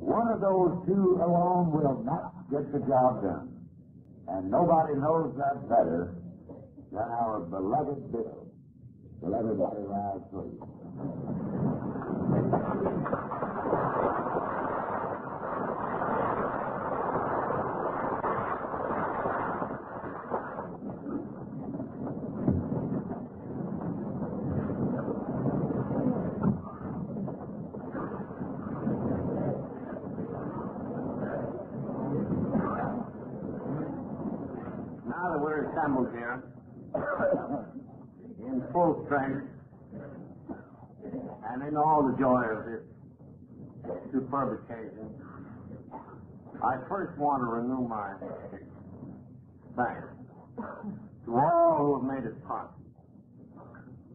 One of those two alone will not get the job done. And nobody knows that better than our beloved Bill. Will everybody rise, please? Now that we're assembled here in full strength and in all the joy of this superb occasion, I first want to renew my thanks to all who have made it possible,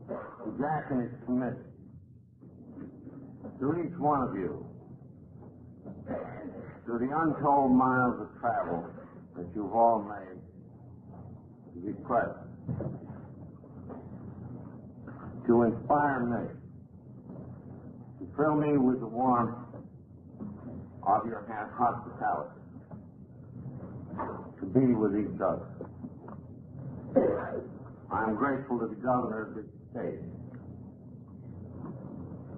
to Jack and his committee, to each one of you, to the untold miles of travel that you've all made to be present, to inspire me, to fill me with the warmth of your hospitality, to be with each other. I am grateful to the governor of this state,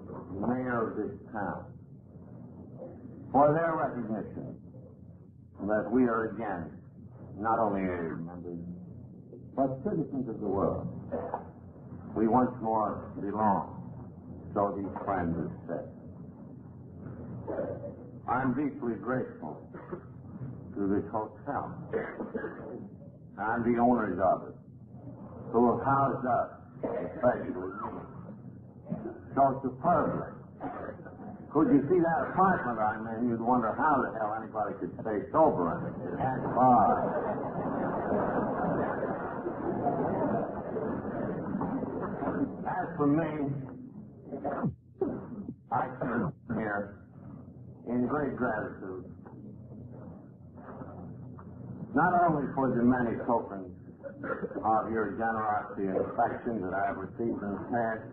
the mayor of this town, for their recognition that we are again not only area members, but citizens of the world. We once more belong, so these friends have said. I'm deeply grateful to this hotel and the owners of it, who have housed us, especially me, so superbly. Could you see that apartment I'm in, you'd wonder how the hell anybody could stay sober in it. It has bars. As for me, I come here in great gratitude, not only for the many tokens of your generosity and affection that I have received in the past,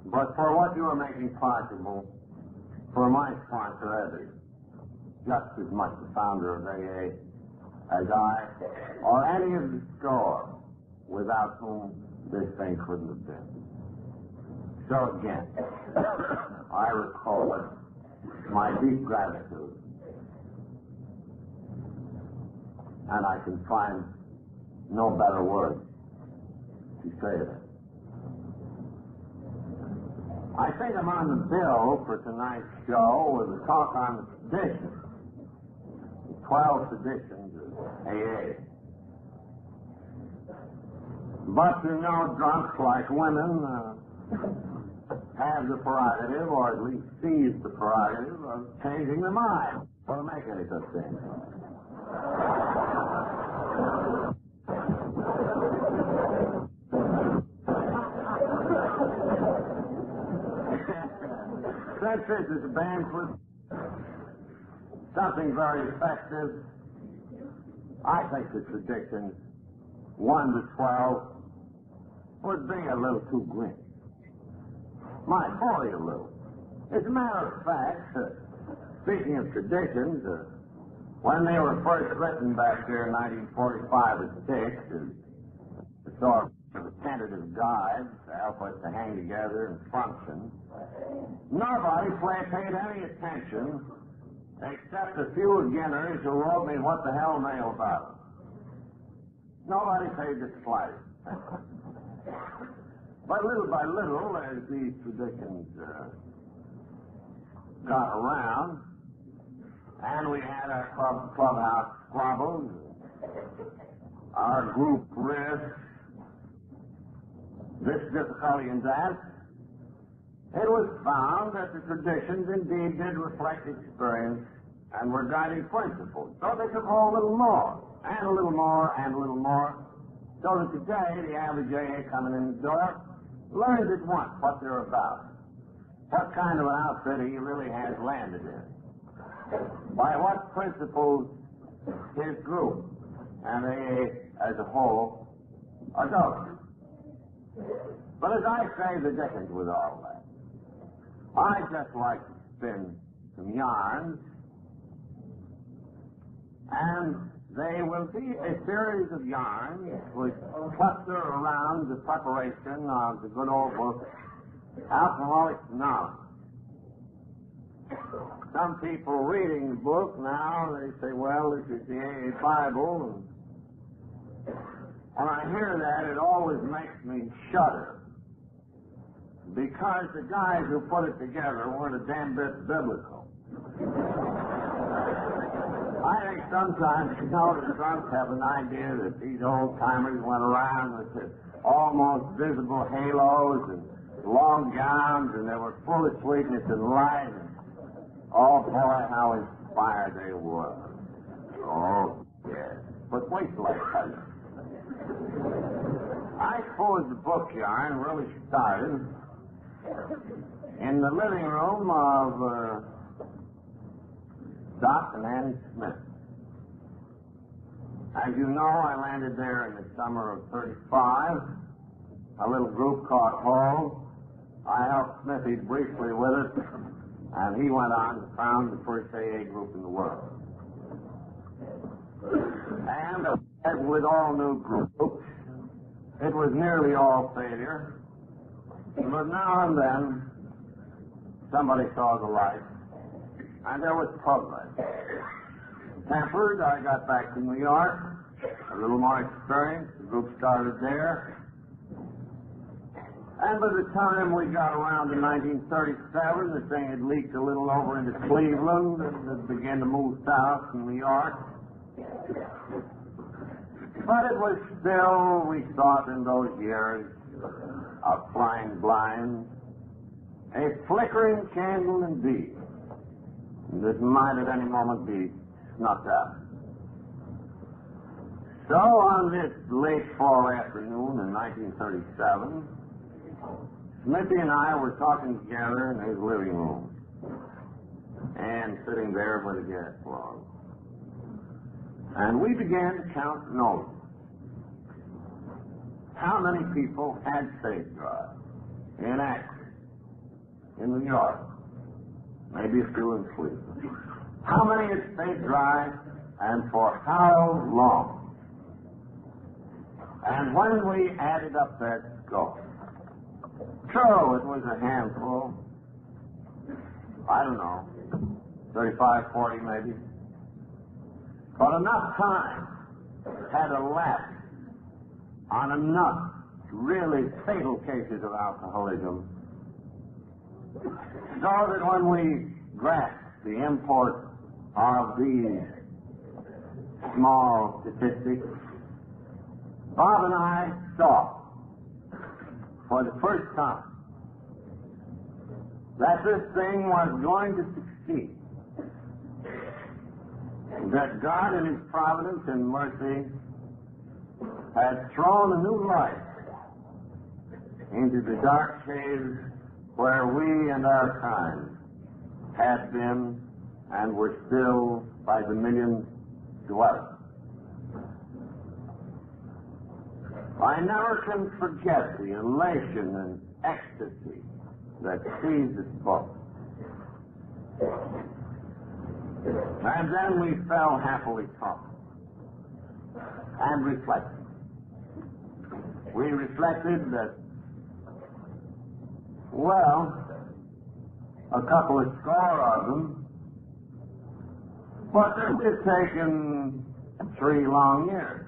but for what you are making possible for my sponsor, Eddie, just as much the founder of AA as I, or any of the store without whom this thing couldn't have been. So again, I recall my deep gratitude, and I can find no better words to say it. I think I'm on the bill for tonight's show with a talk on the traditions, the 12 traditions of AA. But you know, drunks like women have the prerogative, or at least seize the prerogative, of changing their mind. Don't make any such thing. Since this is a banquet, something very effective, I think the traditions 1 to 12 would be a little too grim. Might bore you a little. As a matter of fact, speaking of traditions, when they were first written back there in 1945 or 6, as sort of a tentative guide to help us to hang together and function, nobody paid any attention except a few beginners who wrote me what the hell mail about it. Nobody paid the slightest. But little by little, as these traditions got around, and we had our clubhouse squabbles, our group rifts, this difficulty and that, it was found that the traditions indeed did reflect experience and were guiding principles. So they took on a little more, and a little more, and a little more, so that today the average AA coming in the door learns at once what they're about, what kind of an outfit he really has landed in, by what principles his group and AA as a whole are going. But as I say the dickens with all that, I just like to spin some yarns, and they will be a series of yarns which cluster around the preparation of the good old book, Alcoholics Anonymous. Some people reading the book now, they say, well, this is the AA Bible. And when I hear that, it always makes me shudder. Because the guys who put it together weren't a damn bit biblical. I think sometimes, the drunks have an idea that these old-timers went around with almost visible halos and long gowns, and they were full of sweetness and light. Oh, boy, how inspired they were. Oh, yes. But wait till I tell you. I suppose the book yarn really started in the living room of Doc and Annie Smith. As you know, I landed there in the summer of '35. A little group called Hall. I helped Smithy briefly with it, and he went on to found the first AA group in the world. And as with all new groups, it was nearly all failure. But now and then, somebody saw the light, and there was progress. Tempered, I got back to New York, a little more experience. The group started there. And by the time we got around to 1937, the thing had leaked a little over into Cleveland, and it began to move south to New York. But it was still, we thought in those years of flying blind, a flickering candle indeed that might at any moment be snuffed out. So on this late fall afternoon in 1937, Smithy and I were talking together in his living room and sitting there by the gas log. And we began to count notes. How many people had safe drive in Akron, in New York, maybe a few in Cleveland? How many had safe drive and for how long? And when we added up that score, true, it was a handful, I don't know, 35, 40 maybe. But enough time had elapsed on enough really fatal cases of alcoholism so that when we grasped the import of these small statistics, Bob and I saw for the first time that this thing was going to succeed. That God in His providence and mercy had thrown a new light into the dark caves where we and our kind had been and were still by the millions dwelling. I never can forget the elation and ecstasy that seized us both. And then we fell happily talking and reflected. We reflected that, well, a couple of score of them, but it's taken 3 long years.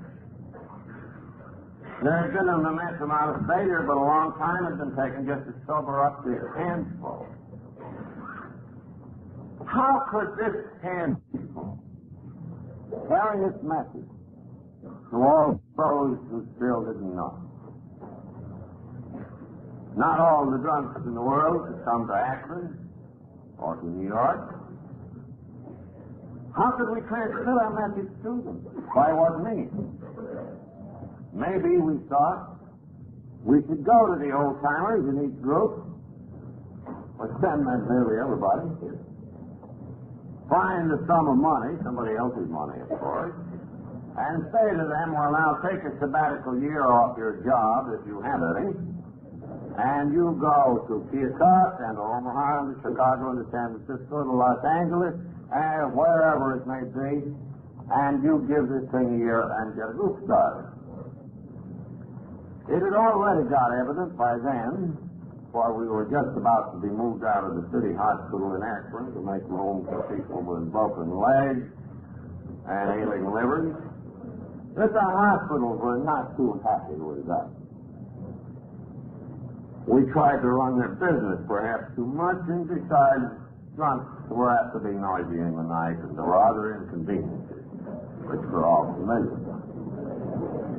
There's been an immense amount of failure, but a long time has been taken just to sober up this handful. How could this handful carry this message to all those who still didn't know? Not all the drunks in the world could come to Akron or to New York. How could we transmit our message to them? By what means? Maybe we thought we should go to the old-timers in each group, or send them nearly everybody, find a sum of money, somebody else's money, of course, and say to them, well, now take a sabbatical year off your job, if you have any, and you go to Keokuk and to Omaha and to Chicago and to San Francisco to Los Angeles and wherever it may be, and you give this thing a year and get a group started. It had already got evident by then, for we were just about to be moved out of the city hospital in Akron to make room for people with broken legs and ailing livers, that the hospitals were not too happy with that. We tried to run their business perhaps too much, and besides, drunks were apt to be noisy in the night and there were other inconveniences, which we're all familiar with.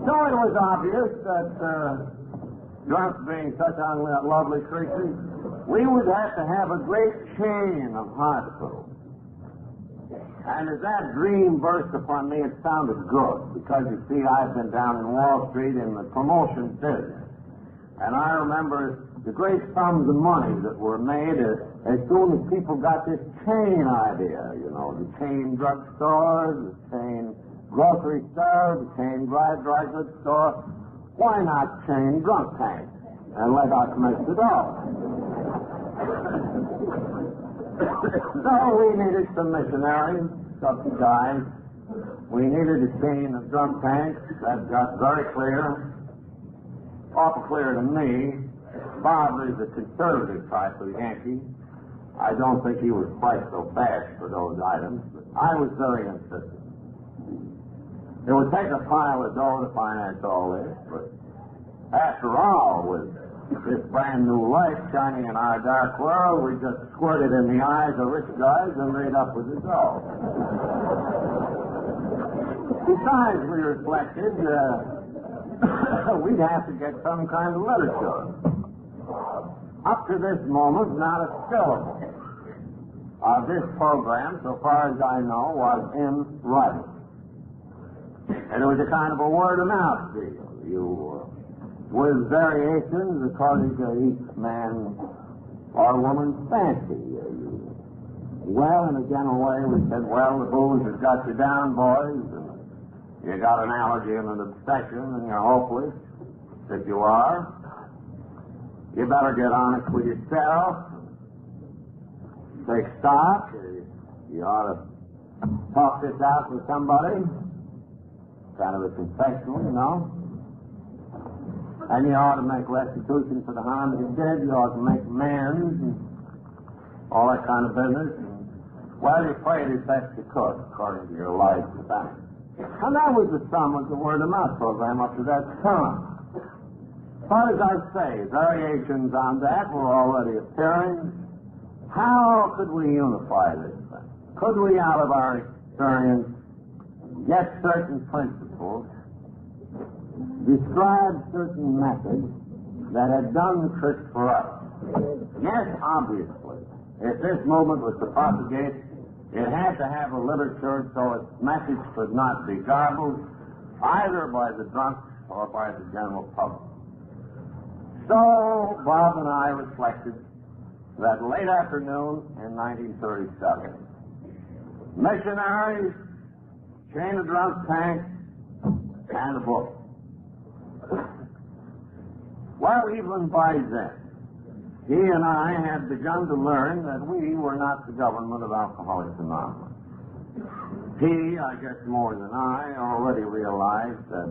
So it was obvious that drunks being such unlovely creatures, we would have to have a great chain of hospitals. And as that dream burst upon me, it sounded good, because you see, I've been down in Wall Street in the promotion business. And I remember the great sums of money that were made as soon as people got this chain idea, you know, the chain drugstores, the chain grocery store, the chain dry goods store. Why not chain drunk tanks and let us make the dough? So we needed some missionaries, subsidized. We needed a chain of drunk tanks. That got very clear. Awful clear to me. Bob is a conservative type of Yankee. I don't think he was quite so fast for those items, but I was very insistent. It would take a pile of dough to finance all this, but after all, with this brand new light shining in our dark world, we just squirted in the eyes of rich guys and made up with the dough. Besides, we reflected, we'd have to get some kind of literature. Up to this moment, not a syllable of this program, so far as I know, was in writing. And it was a kind of a word-of-mouth deal. With variations according to each man or woman's fancy. Well, in a general way, we said, well, the booze has got you down, boys, and you got an allergy and an obsession, and you're hopeless. If you are, you better get honest with yourself. Take stock. You ought to talk this out with somebody. Kind of a confessional, you know. And you ought to make restitution for the harm that you did. You ought to make amends and all that kind of business. And, well, you played as best you could, according to your life and facts. And that was the sum of the word-of-mouth program up to that time. But as I say, variations on that were already appearing. How could we unify this thing? Could we, out of our experience, get certain principles, describe certain methods that had done the trick for us? Yes, obviously. If this movement was to propagate, it had to have a literature so its message could not be garbled either by the drunks or by the general public. So Bob and I reflected that late afternoon in 1937. Missionaries, chain of drunk tanks, and a book. Well, even by then, he and I had begun to learn that we were not the government of Alcoholics Anonymous. He, I guess more than I, already realized that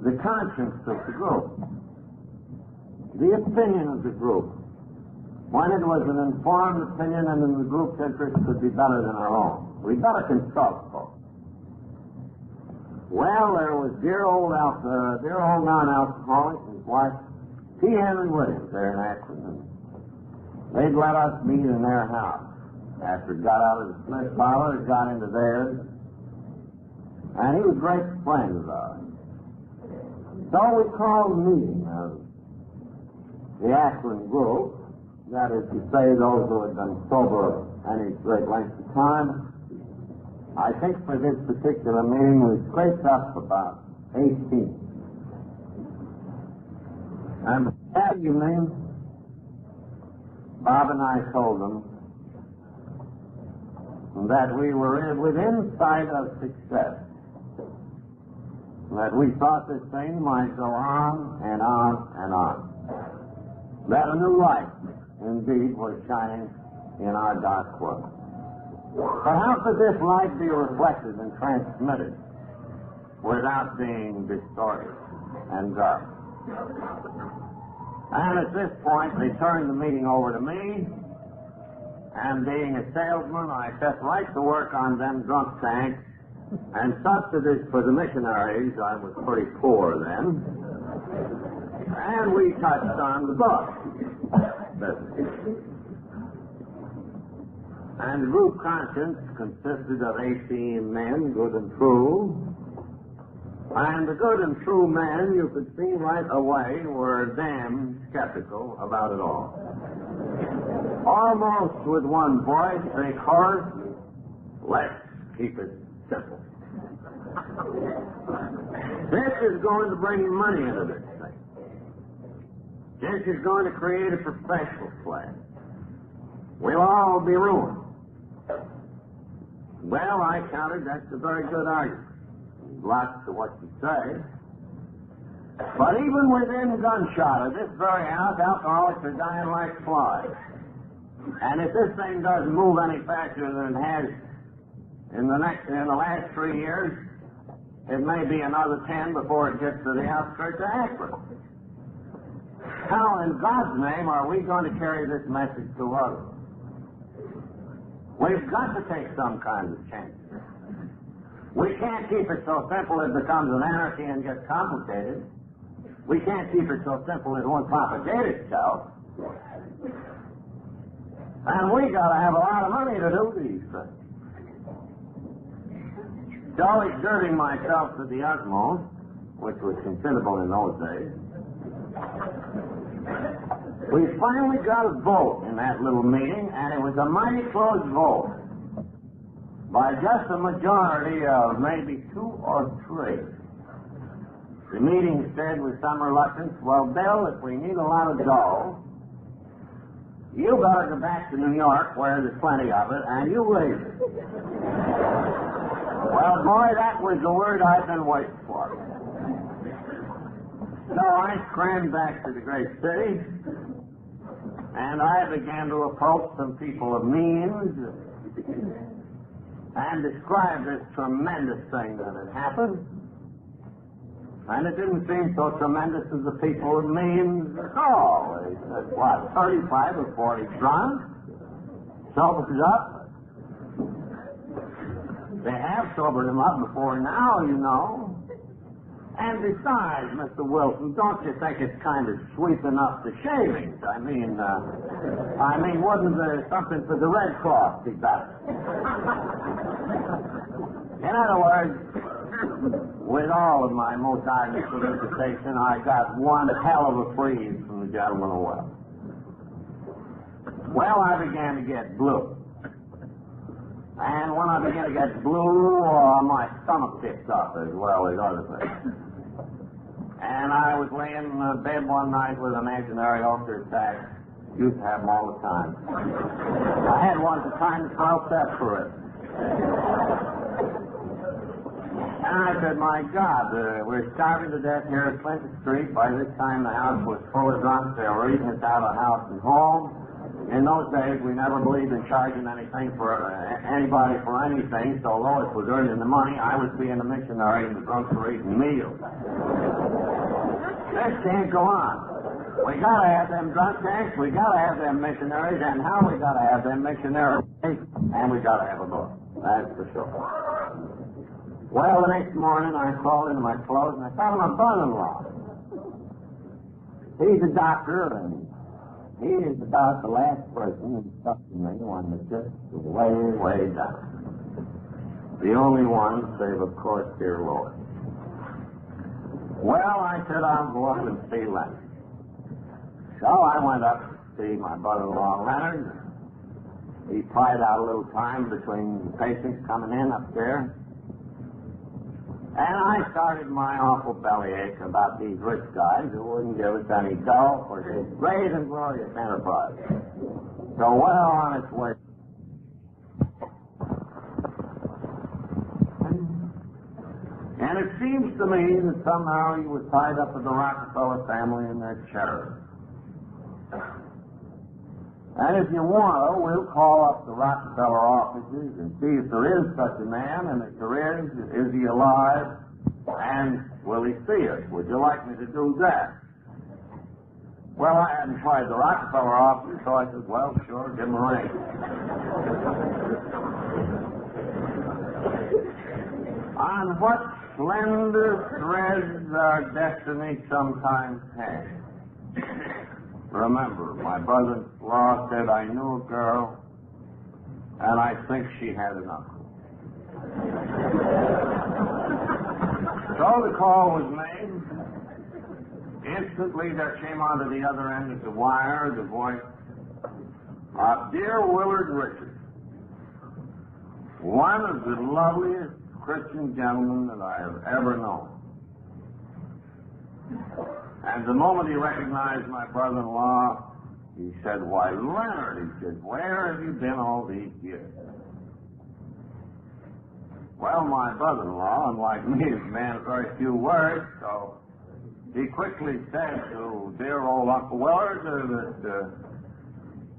the conscience of the group, the opinion of the group, when it was an informed opinion and in the group's interest, could be better than our own. We'd better consult folks. Well, there was dear old non-alcoholic, his wife, T. Henry Williams, there in Akron, and they'd let us meet in their house. After it got out of the Smith parlor, it got into theirs, and he was a great friend of ours. So we called a meeting of the Akron group, that is to say, those who had been sober any great length of time. I think for this particular meeting we scraped up about 18. And that evening, Bob and I told them that we were within sight of success, that we thought this thing might go on and on and on. that a new light, indeed, was shining in our dark world. But how could this light be reflected and transmitted without being distorted and dark? And at this point, they turned the meeting over to me, and being a salesman, I set right to work on them drunk tanks and subsidies for the missionaries. I was pretty poor then. And we touched on the book. And group conscience consisted of 18 men, good and true. And the good and true men, you could see right away, were damn skeptical about it all. Almost with one voice, they chorused, "Let's keep it simple." This is going to bring money into this thing. This is going to create a professional class. We'll all be ruined. Well, I countered, that's a very good argument. Lots to what you say. But even within gunshot of this very house, alcoholics are dying like flies. And if this thing doesn't move any faster than it has in the last 3 years, it may be another 10 before it gets to the outskirts of Akron. How in God's name are we going to carry this message to others? We've got to take some kind of change. We can't keep it so simple it becomes an anarchy and gets complicated. We can't keep it so simple it won't complicate itself. And we got to have a lot of money to do these things. So exerting myself to the utmost, which was considerable in those days, we finally got a vote in that little meeting, and it was a mighty close vote. By just a majority of maybe 2 or 3. The meeting said with some reluctance, "Well, Bill, if we need a lot of dough, you better go back to New York where there's plenty of it, and you raise it." Well, boy, that was the word I've been waiting for. So I scrammed back to the great city, and I began to approach some people of means and describe this tremendous thing that had happened. And it didn't seem so tremendous to the people of means at all. They said, what, 35 or 40 drunk? Sobered up? They have sobered him up before now, you know. And besides, Mr. Wilson, don't you think it's kind of sweeping up the shavings? I mean, wouldn't there something for the Red Cross be better? In other words, with all of my most ardent solicitation, I got one hell of a freeze from the gentleman of wealth. Well, I began to get blue. And when I began to get blue, my stomach picked up as well as other things. And I was laying in bed one night with an imaginary ulcer attack. Used to have them all the time. I had one at the time, 12 steps for it. And I said, my God, we're starving to death here at Clinton Street. By this time, the house was full of drunks. They were eating us out of house and home. In those days, we never believed in charging anything for anybody for anything, so Lois was earning the money. I was being a missionary, and the drunks were eating meals. This can't go on. We gotta have them drunk tanks, we gotta have them missionaries, and how we gotta have them missionaries, and we gotta have a book. That's for sure. Well, the next morning, I crawled into my clothes, and I found my brother-in-law. He's a doctor, and he is about the last person who stuck to me when the ship was way, way down. The only one, save, of course, dear Lois. Well, I said I'll go up and see Leonard. So I went up to see my brother-in-law, Leonard. He pried out a little time between the patients coming in up there. And I started my awful bellyache about these rich guys who wouldn't give us any dough for this great and glorious enterprise. So well on its way. And it seems to me that somehow he was tied up with the Rockefeller family and their charity. And if you want to, we'll call up the Rockefeller offices and see if there is such a man, and if there is he alive, and will he see us? Would you like me to do that? Well, I hadn't tried the Rockefeller office, so I said, well, sure, give him a ring. On what slender threads our destiny sometimes hangs. Remember, my brother-in-law said I knew a girl, and I think she had an uncle. So the call was made. Instantly, there came onto the other end of the wire the voice of dear Willard Richards, one of the loveliest Christian gentlemen that I have ever known. And the moment he recognized my brother-in-law, he said, why, Leonard, he said, where have you been all these years? Well, my brother-in-law, unlike me, is a man of very few words, so he quickly said to dear old Uncle Willard that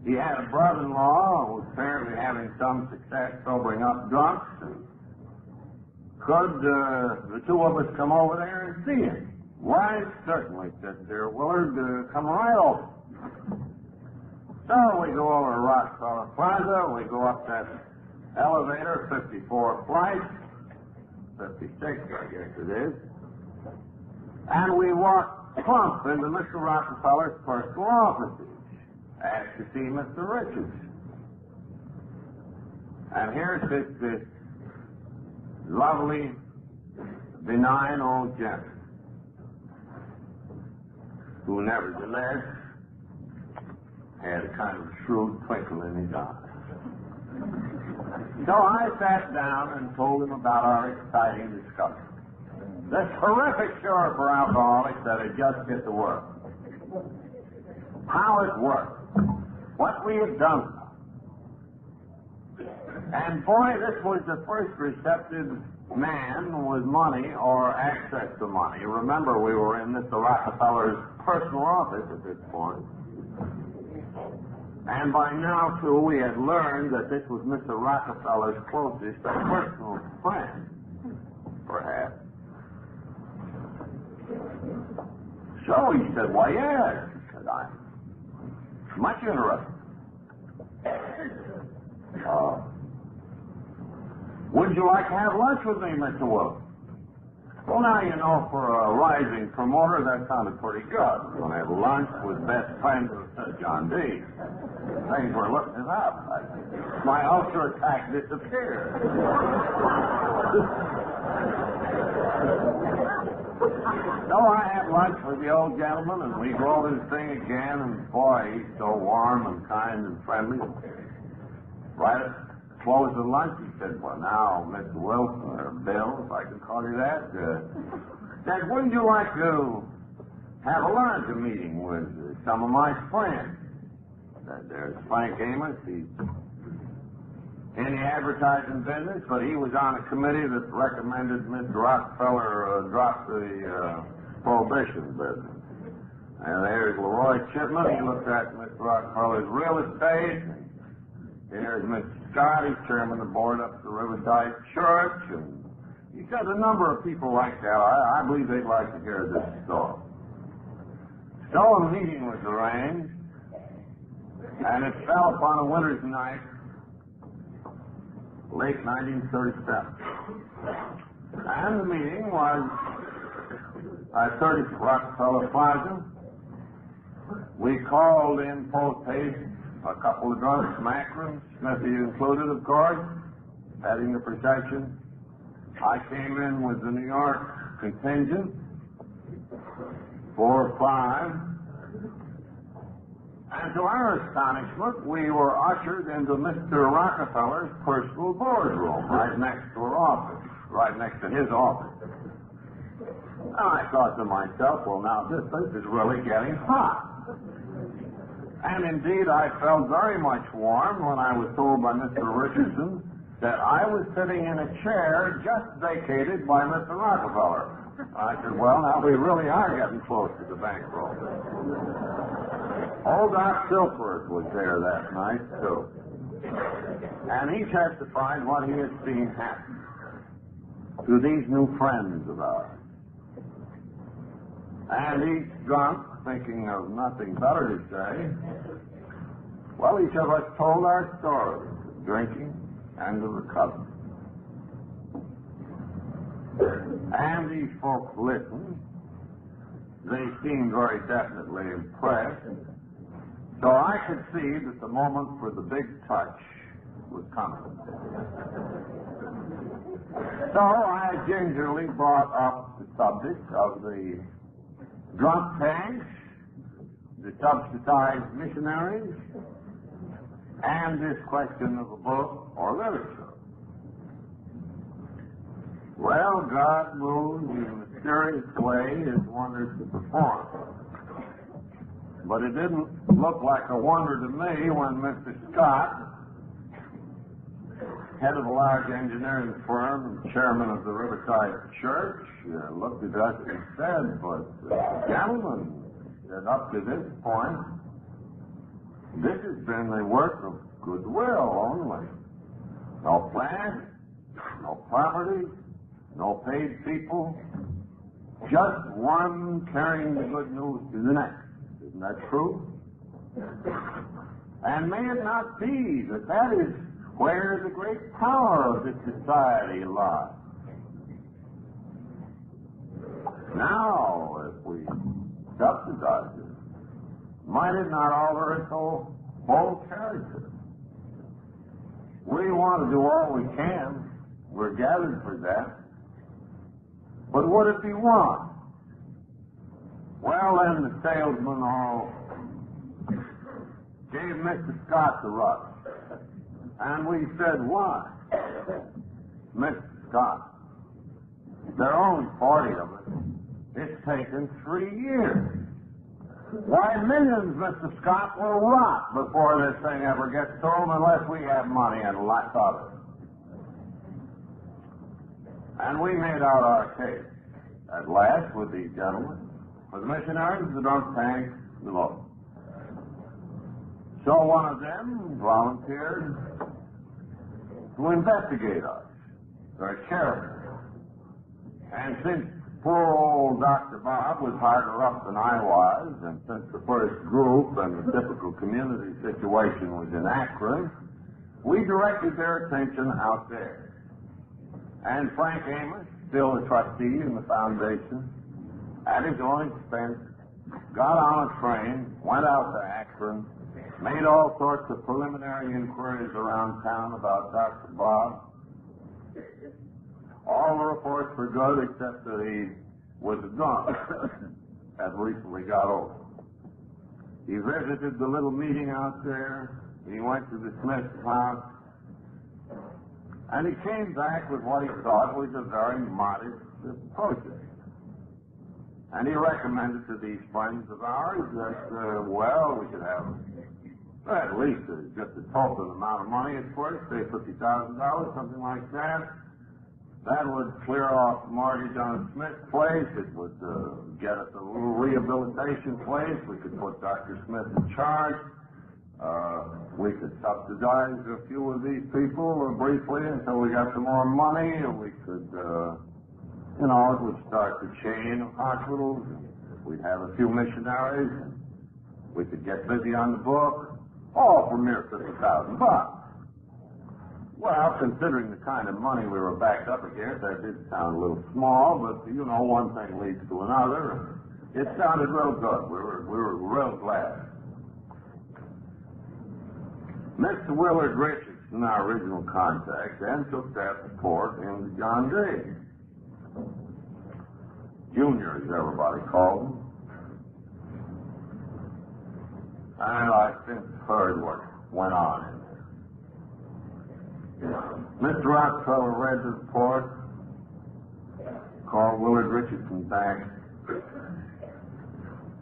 he had a brother-in-law who was apparently having some success sobering up drunks, and could the two of us come over there and see him? Why, certainly, said dear Willard, come right over. So we go over to Rockefeller Plaza, we go up that elevator, 54 flight, 56, I guess it is, and we walk plump into Mr. Rockefeller's personal offices, asked to see Mr. Richards. And here sits this lovely, benign old gentleman, who nevertheless had a kind of shrewd twinkle in his eye. So I sat down and told him about our exciting discovery. This horrific cure for alcoholics that had just hit the world. How it worked. What we had done. And boy, this was the first receptive man with money or access to money. Remember, we were in Mr. Rockefeller's personal office at this point. And by now, too, we had learned that this was Mr. Rockefeller's closest personal friend, perhaps. So he said, why, yes, said I. Much interested. Would you like to have lunch with me, Mr. Willard? Well, now, you know, for a rising promoter, that sounded pretty good. We're going to have lunch with best friend of John D. Things were looking it up. My ulcer attack disappeared. So I had lunch with the old gentleman, and we go over this thing again, and boy, he's so warm and kind and friendly. Right at the close of lunch, he said, well, now, Mr. Wilson, or Bill, if I can call you that, said, wouldn't you like to have a lunch meeting with some of my friends? There's Frank Amos. He's in the advertising business, but he was on a committee that recommended Mr. Rockefeller drop the prohibition business. And there's Leroy Chipman. He looked at Mr. Rockefeller's real estate. There's Mr. Scott. He's chairman of the board up at the Riverside Church. And he's got a number of people like that. I believe they'd like to hear this story. So a meeting was arranged, and it fell upon a winter's night, late 1937. And the meeting was at 30 Rockefeller Plaza. We called in post-haste a couple of drunks from Akron, Smithy included, of course, heading the procession. I came in with the New York contingent, 4 or 5. And to our astonishment, we were ushered into Mr. Rockefeller's personal boardroom, right next to our office, right next to his office. And I thought to myself, well, now this place is really getting hot. And indeed, I felt very much warm when I was told by Mr. Richardson that I was sitting in a chair just vacated by Mr. Rockefeller. I said, well, now we really are getting close to the bankroll. Old Doc Silford was there that night, too. And he testified what he had seen happen to these new friends of ours. And each drunk, thinking of nothing better to say, well, each of us told our stories of drinking and of recovery. And these folks listened. They seemed very definitely impressed. So I could see that the moment for the big touch was coming. So I gingerly brought up the subject of the drunk tanks, the subsidized missionaries, and this question of a book or literature. Well, God moves in a mysterious way his wonders to perform. But it didn't look like a wonder to me when Mr. Scott, head of a large engineering firm and chairman of the Riverside Church, looked at us and said, but gentlemen, that up to this point, this has been the work of goodwill only. No plan, no property, no paid people, just one carrying the good news to the next. Isn't that true? And may it not be that that is where the great power of this society lies? Now, if we subsidize it, might it not alter its whole character? We want to do all we can. We're gathered for that. But would it be one? Well, then the salesmen all gave Mr. Scott the rush. And we said, why? Mr. Scott, there are only 40 of us. It's taken 3 years. Why, millions, Mr. Scott, will rot before this thing ever gets sold unless we have money and lots of it. And we made out our case at last with these gentlemen, with missionaries, the drunk tanks, the Lord. So one of them volunteered to investigate us very carefully. And since poor old Dr. Bob was harder up than I was, and since the first group and the typical community situation was in Akron, we directed their attention out there. And Frank Amos, still a trustee in the foundation, at his own expense, got on a train, went out to Akron, made all sorts of preliminary inquiries around town about Dr. Bob. All the reports were good except that he was a drunk, had recently got over. He visited the little meeting out there. He went to the Smith's house. And he came back with what he thought was a very modest project. And he recommended to these friends of ours that, well, we could have at least just a total amount of money at first, say $50,000, something like that. That would clear off the mortgage on Smith's place. It would get us a little rehabilitation place. We could put Dr. Smith in charge. We could subsidize a few of these people briefly until we got some more money, and we could, it would start the chain of hospitals. We'd have a few missionaries. We could get busy on the book, all for mere $50,000. Well, considering the kind of money we were backed up against, that did sound a little small, but, one thing leads to another. It sounded real good. We were real glad. Mr. Willard Richardson, our original contact, then took that report into John Day. Junior, as everybody called him. And I since heard what went on in there. Mr. Rockefeller read the report, called Willard Richardson back,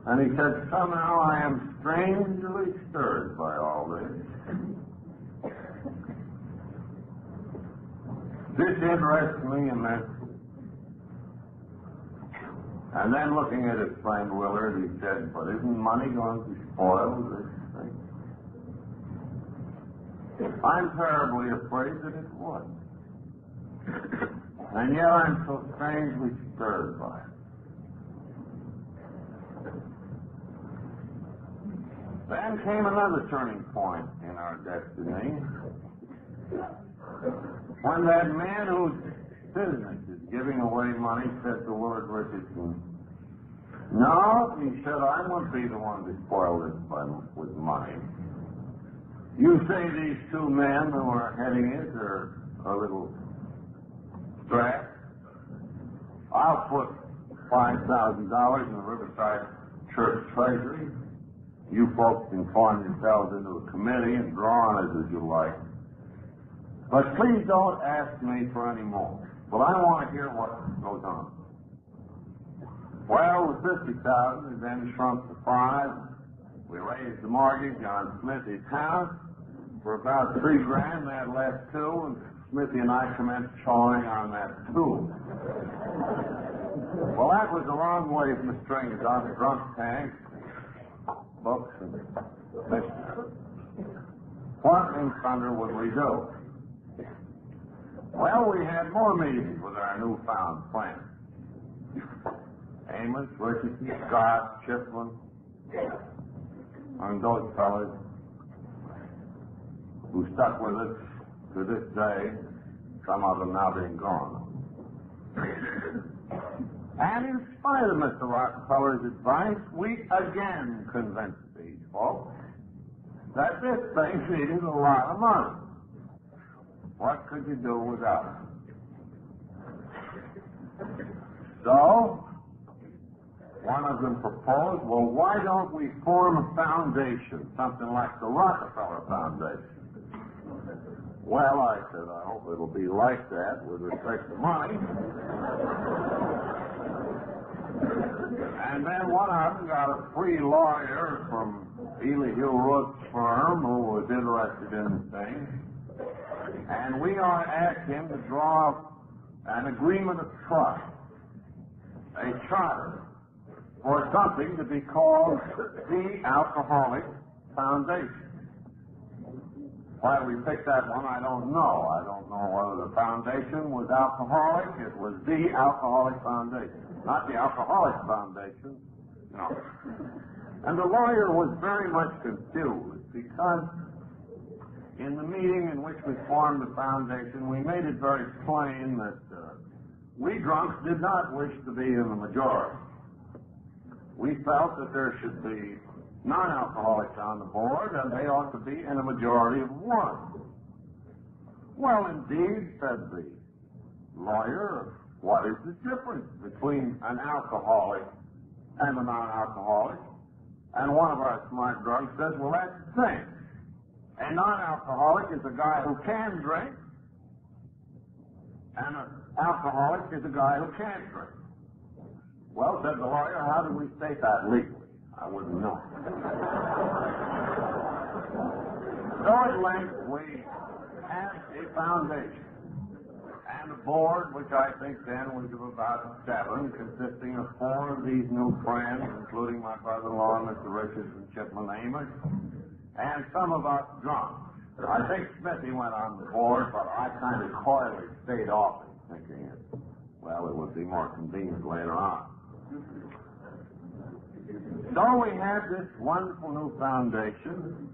and he said, somehow I am strangely stirred by all this. This interests me immensely. And then looking at his friend Willard, he said, but isn't money going to spoil this thing? I'm terribly afraid that it would. And yet I'm so strangely stirred by it. Then came another turning point in our destiny. When that man whose business is giving away money said to Lord Richardson, "No," he said, "I won't be the one to spoil this with money. You say these two men who are heading it are a little strapped. I'll put $5,000 in the Riverside Church Treasury. You folks can form yourselves into a committee and draw on it as you like. But please don't ask me for any more. But I want to hear what goes on." Well, the $50,000 then shrunk to $5,000. We raised the mortgage on Smithy's house for about $3,000. That left $2,000, and Smithy and I commenced chawing on that $2,000. Well, that was a long way from the strings on the drunk tank, books, and missionaries. What in thunder would we do? Well, we had more meetings with our newfound friends. Amos, Richardson, Scott, Chiplin, and those fellas who stuck with us to this day, some of them now being gone. And in spite of Mr. Rockefeller's advice, we again convinced these folks that this thing needed a lot of money. What could you do without it? So, one of them proposed, well, why don't we form a foundation, something like the Rockefeller Foundation? Well, I said, I hope it'll be like that with respect to money. And then one of them got a free lawyer from Ely Hill Root's firm who was interested in the thing. And we ought to ask him to draw up an agreement of trust, a charter, for something to be called the Alcoholic Foundation. Why we picked that one, I don't know. I don't know whether the foundation was alcoholic. It was the Alcoholic Foundation. Not the Alcoholics Foundation, no. And the lawyer was very much confused because in the meeting in which we formed the foundation, we made it very plain that we drunks did not wish to be in the majority. We felt that there should be non-alcoholics on the board, and they ought to be in a majority of one. Well, indeed, said the lawyer, what is the difference between an alcoholic and a non-alcoholic? And one of our smart drunks says, well, that's the same. A non-alcoholic is a guy who can drink, and an alcoholic is a guy who can't drink. Well, said the lawyer, how do we state that legally? I wouldn't know. So at length we had a foundation and a board, which I think then was of about 7, consisting of 4 of these new friends, including my brother-in-law, Mr. Richards and Chiplin Amos, and some of us drunks. I think Smithy went on the board, but I kind of coyly stayed off it, thinking, well, it would be more convenient later on. So we had this wonderful new foundation.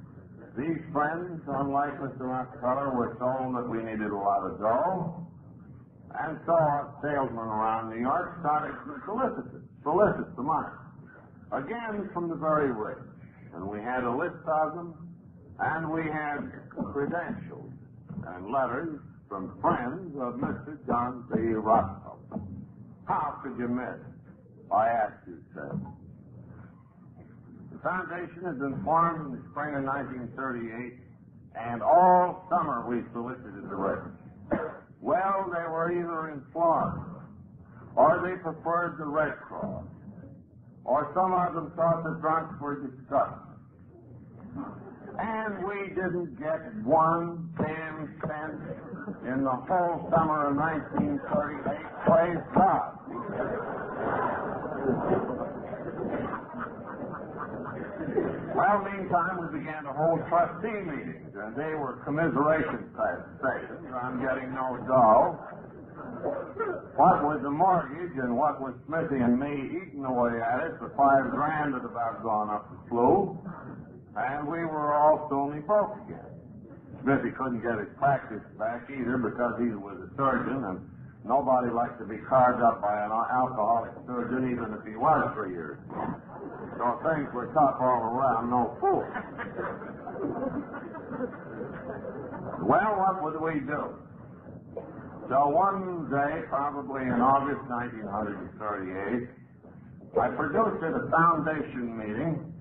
These friends, unlike Mr. Rockefeller, were told that we needed a lot of dough. And so our salesmen around New York started to solicit the money. Again, from the very rich. And we had a list of them, and we had credentials and letters from friends of Mr. John C. Rockefeller. How could you miss? I asked you, sir. The foundation had been formed in the spring of 1938, and all summer we solicited the rich. Well, they were either in Florida, or they preferred the Red Cross, or some of them thought the drunks were disgusting. And we didn't get 1 damn cent in the whole summer of 1938. Praise God. Well, meantime, we began to hold trustee meetings, and they were commiseration sessions on getting no dough. What with the mortgage and what with Smithy and me eating away at it, the $5,000 had about gone up the flue, and we were all stony broke again. Smithy couldn't get his practice back either because he was a surgeon, and nobody liked to be carved up by an alcoholic surgeon, even if he was 3 years. So things were tough all around, no fool. Well, what would we do? So one day, probably in August 1938, I produced at a foundation meeting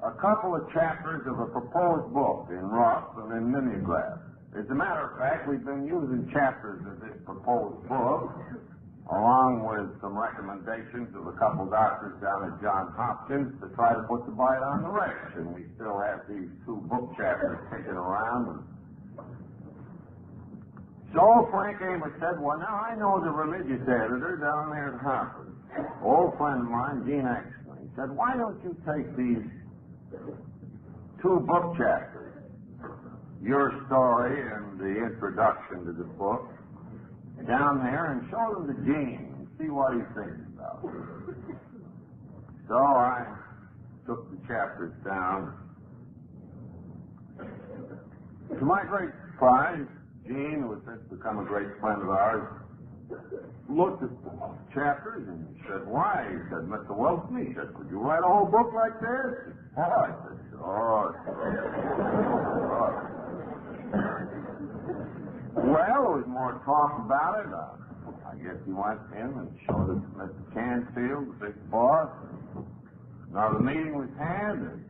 a couple of chapters of a proposed book in rough and in mimeograph. As a matter of fact, we've been using chapters of this proposed book, along with some recommendations of a couple doctors down at Johns Hopkins to try to put the bite on the rich. And we still have these 2 book chapters kicking around. So Frank Amos said, well, now I know the religious editor down there at Harvard, old friend of mine, Gene Exton. He said, why don't you take these 2 book chapters, your story and the introduction to the book, down there and show them to Gene and see what he thinks about it. So I took the chapters down. To my great surprise, Gene, who has since become a great friend of ours, looked at the chapters and said, why? He said, Mr. Wilson, he said, could you write a whole book like this? Oh, I said, sure. Well, there was more talk about it. I guess he went in and showed it to Mr. Canfield, the big boss. Now, the meeting was had, and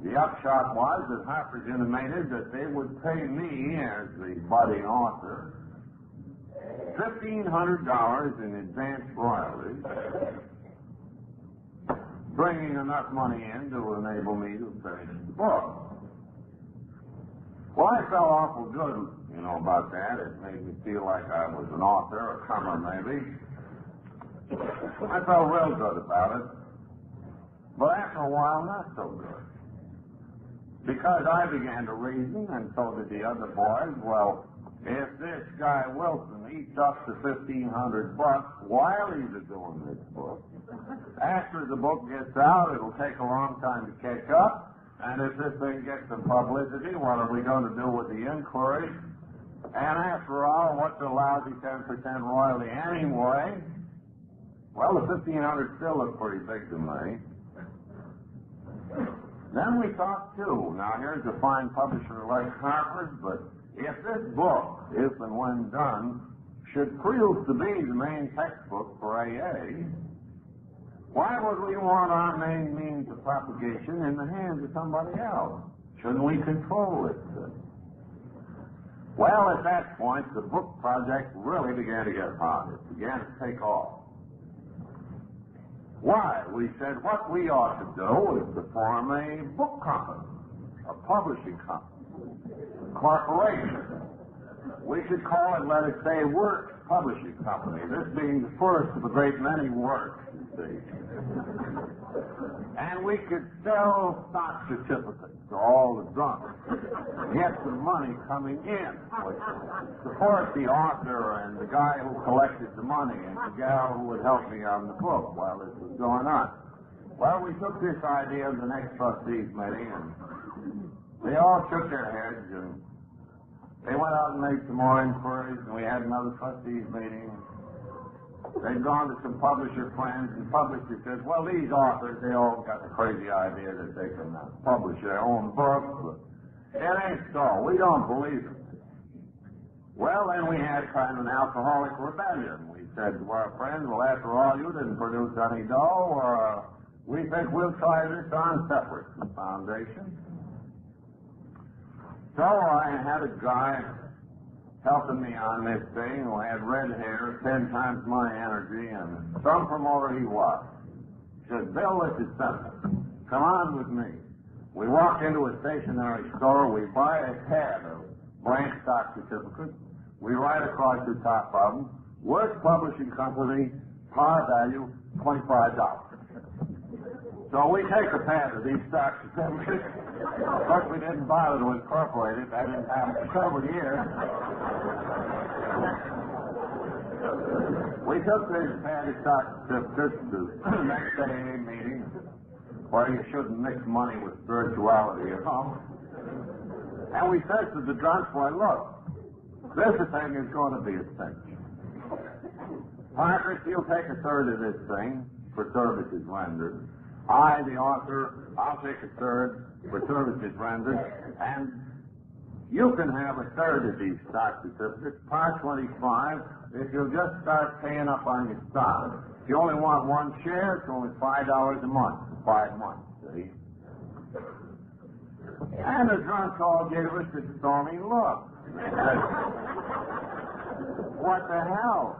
the upshot was that Harper's intimated that they would pay me, as the budding author, $1,500 in advance royalties, bringing enough money in to enable me to finish the book. Well, I felt awful good, about that. It made me feel like I was an author, a comer maybe. I felt real good about it. But after a while, not so good. Because I began to reason, and so did the other boys, well, if this guy Wilson eats up the $1,500 while he's doing this book, after the book gets out, it'll take a long time to catch up. And if this thing gets some publicity, what are we going to do with the inquiry? And after all, what's a lousy 10% royalty anyway? Well, the $1,500 still looks pretty big to me. Then we thought, too, now here's a fine publisher like Harper's, but if this book, if and when done, should prove to be the main textbook for AA, why would we want our main means of propagation in the hands of somebody else? Shouldn't we control it? Well, at that point, the book project really began to get hot. It began to take off. Why? We said what we ought to do is to form a book company, a publishing company, a corporation. We should call it, let us say, Works Publishing Company, this being the first of a great many works, you see. And we could sell stock certificates to all the drunks, get some money coming in, support the author and the guy who collected the money and the gal who would help me on the book while this was going on. Well, we took this idea to the next trustees meeting, and they all shook their heads, and they went out and made some more inquiries, and we had another trustees meeting. They'd gone to some publisher friends, and the publisher says, well, these authors, they all got the crazy idea that they can publish their own books, but it ain't so. We don't believe it. Well, then we had kind of an alcoholic rebellion. We said to our friends, well, after all, you didn't produce any dough, we think we'll try this on separate from the foundation. So I had a guy helping me on this thing who had red hair, 10 times my energy, and some promoter he was. He said, Bill, this is simple. Come on with me. We walk into a stationery store, we buy a head of blank stock certificates, we write across the top of them, Works Publishing Company, par value, $25. So we take a pad of these stock certificates. Of course, we didn't bother to incorporate it. That didn't happen for several years. We took these pad of stock certificates to the next AA meeting, where you shouldn't mix money with spirituality, you know. And we said to the drunks, well, look, this thing is going to be a cinch. Parker, you'll take a third of this thing for services rendered. I, the author, I'll take a third for services rendered, and you can have a third of these stock certificates, par 25, if you'll just start paying up on your stock. If you only want one share, it's only $5 a month, 5 months, see? And the drunk all gave us a stony look. What the hell?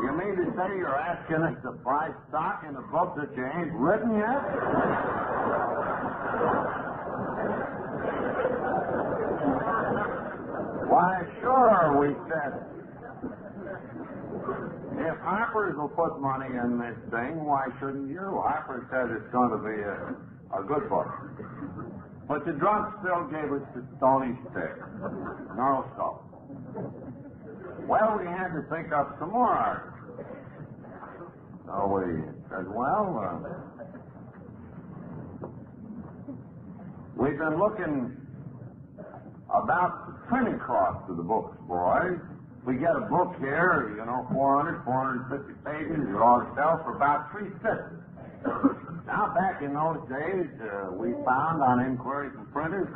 You mean to say you're asking us to buy stock in a book that you ain't written yet? Why, sure, we said. If Harper's will put money in this thing, why shouldn't you? Harper said it's going to be a good book. But the drunk still gave us the stony stick. No soap. Well, we had to think up some more art. So we said, well, we've been looking about the printing cost of the books, boys. We get a book here, 400, 450 pages, it all sells for about $3.50. Now, back in those days, we found on inquiry from printers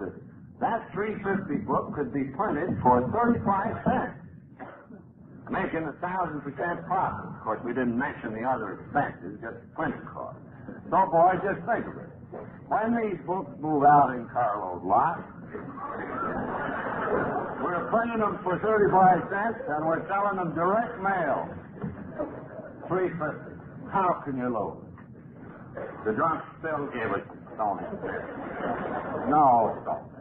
that $3.50 book could be printed for 35 cents. Making 1,000% profit. Of course, we didn't mention the other expenses, just the printing cost. So, boys, just think of it. When these books move out in carload lots, we're printing them for 35 cents and we're selling them direct mail. $3.50. How can you lose? The drunk still gave us stony stick. No stone.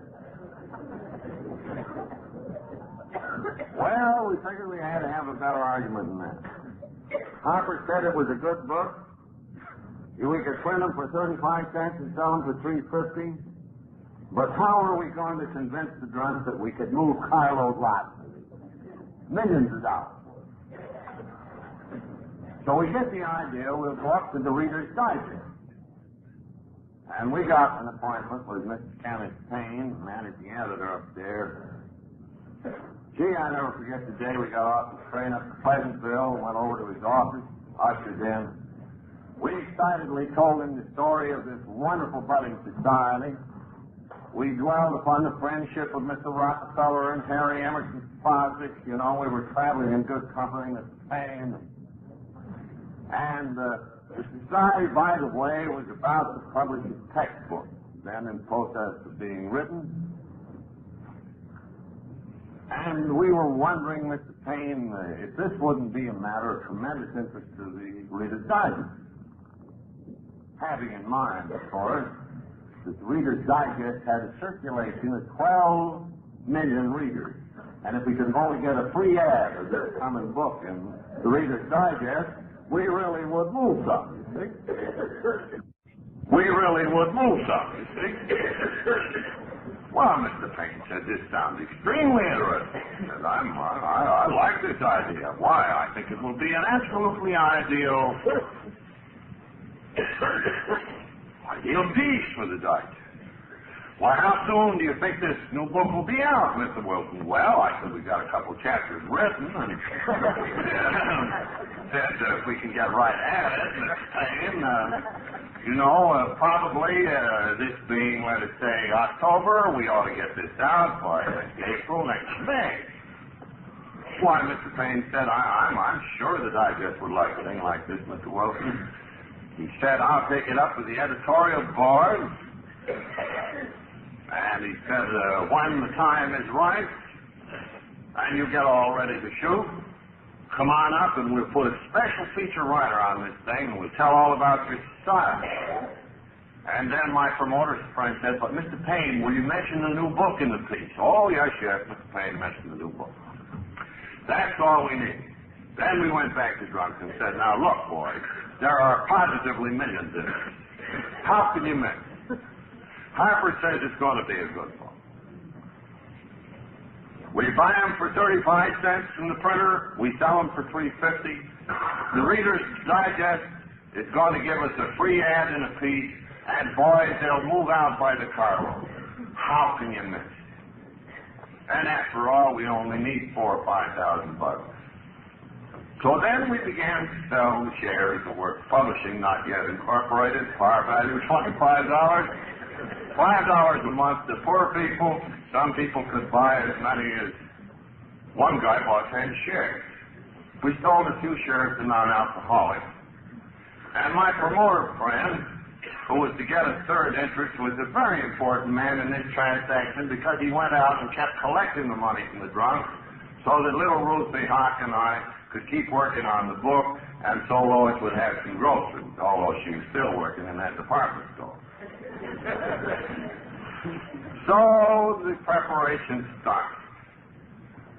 Well, we figured we had to have a better argument than that. Harper said it was a good book. We could print them for 35 cents and sell them for $3.50. But how are we going to convince the drunks that we could move carload lots? Millions of dollars. So we get the idea we'll go up to the Reader's Digest. And we got an appointment with Mr. Kenneth Payne, managing editor up there. Gee, I never forget the day we got off the train up to Pleasantville, went over to his office, ushered in. We excitedly told him the story of this wonderful budding society. We dwelled upon the friendship of Mr. Rockefeller and Harry Emerson Fosdick. We were traveling in good company, Mr. Payne. And the society, by the way, was about to publish a textbook, then in process of being written. And we were wondering, Mr. Payne, if this wouldn't be a matter of tremendous interest to the Reader's Digest. Having in mind, of course, that the Reader's Digest had a circulation of 12 million readers. And if we could only get a free ad of this coming book in the Reader's Digest, we really would move something, you see? We really would move something, you see? Well, Mr. Payne said, this sounds extremely interesting. And I like this idea. Why? I think it will be an absolutely ideal piece for the Digest. Well, how soon do you think this new book will be out, Mr. Wilson? Well, I said we got a couple chapters written, and said if we can get right at it, Mr. Payne, probably this being, let us say, October, we ought to get this out by April next May. Why, Mr. Payne said, I'm sure the Digest would like a thing like this, Mr. Wilson. He said, I'll take it up with the editorial board. And he said, when the time is right, and you get all ready to shoot, come on up and we'll put a special feature writer on this thing and we'll tell all about your style. And then my promoter's friend said, but Mr. Payne, will you mention the new book in the piece? Oh, yes, Mr. Payne mentioned the new book. That's all we need. Then we went back to drunks and said, now look, boys, there are positively millions in it. How can you mix? Harper says it's going to be a good book. We buy them for 35 cents from the printer. We sell them for $3.50. The Reader's Digest is going to give us a free ad in a piece, and boys, they'll move out by the carload. How can you miss? And after all, we only need $4,000 or $5,000. So then we began to sell the shares of Work Publishing, not yet incorporated, par value $25. $5 a month to poor people. Some people could buy as many as one guy bought 10 shares. We sold a few shares to non-alcoholics. And my promoter friend, who was to get a third interest, was a very important man in this transaction because he went out and kept collecting the money from the drunks so that little Ruthie Hawk and I could keep working on the book, and so Lois would have some groceries, although she was still working in that department store. So the preparation started.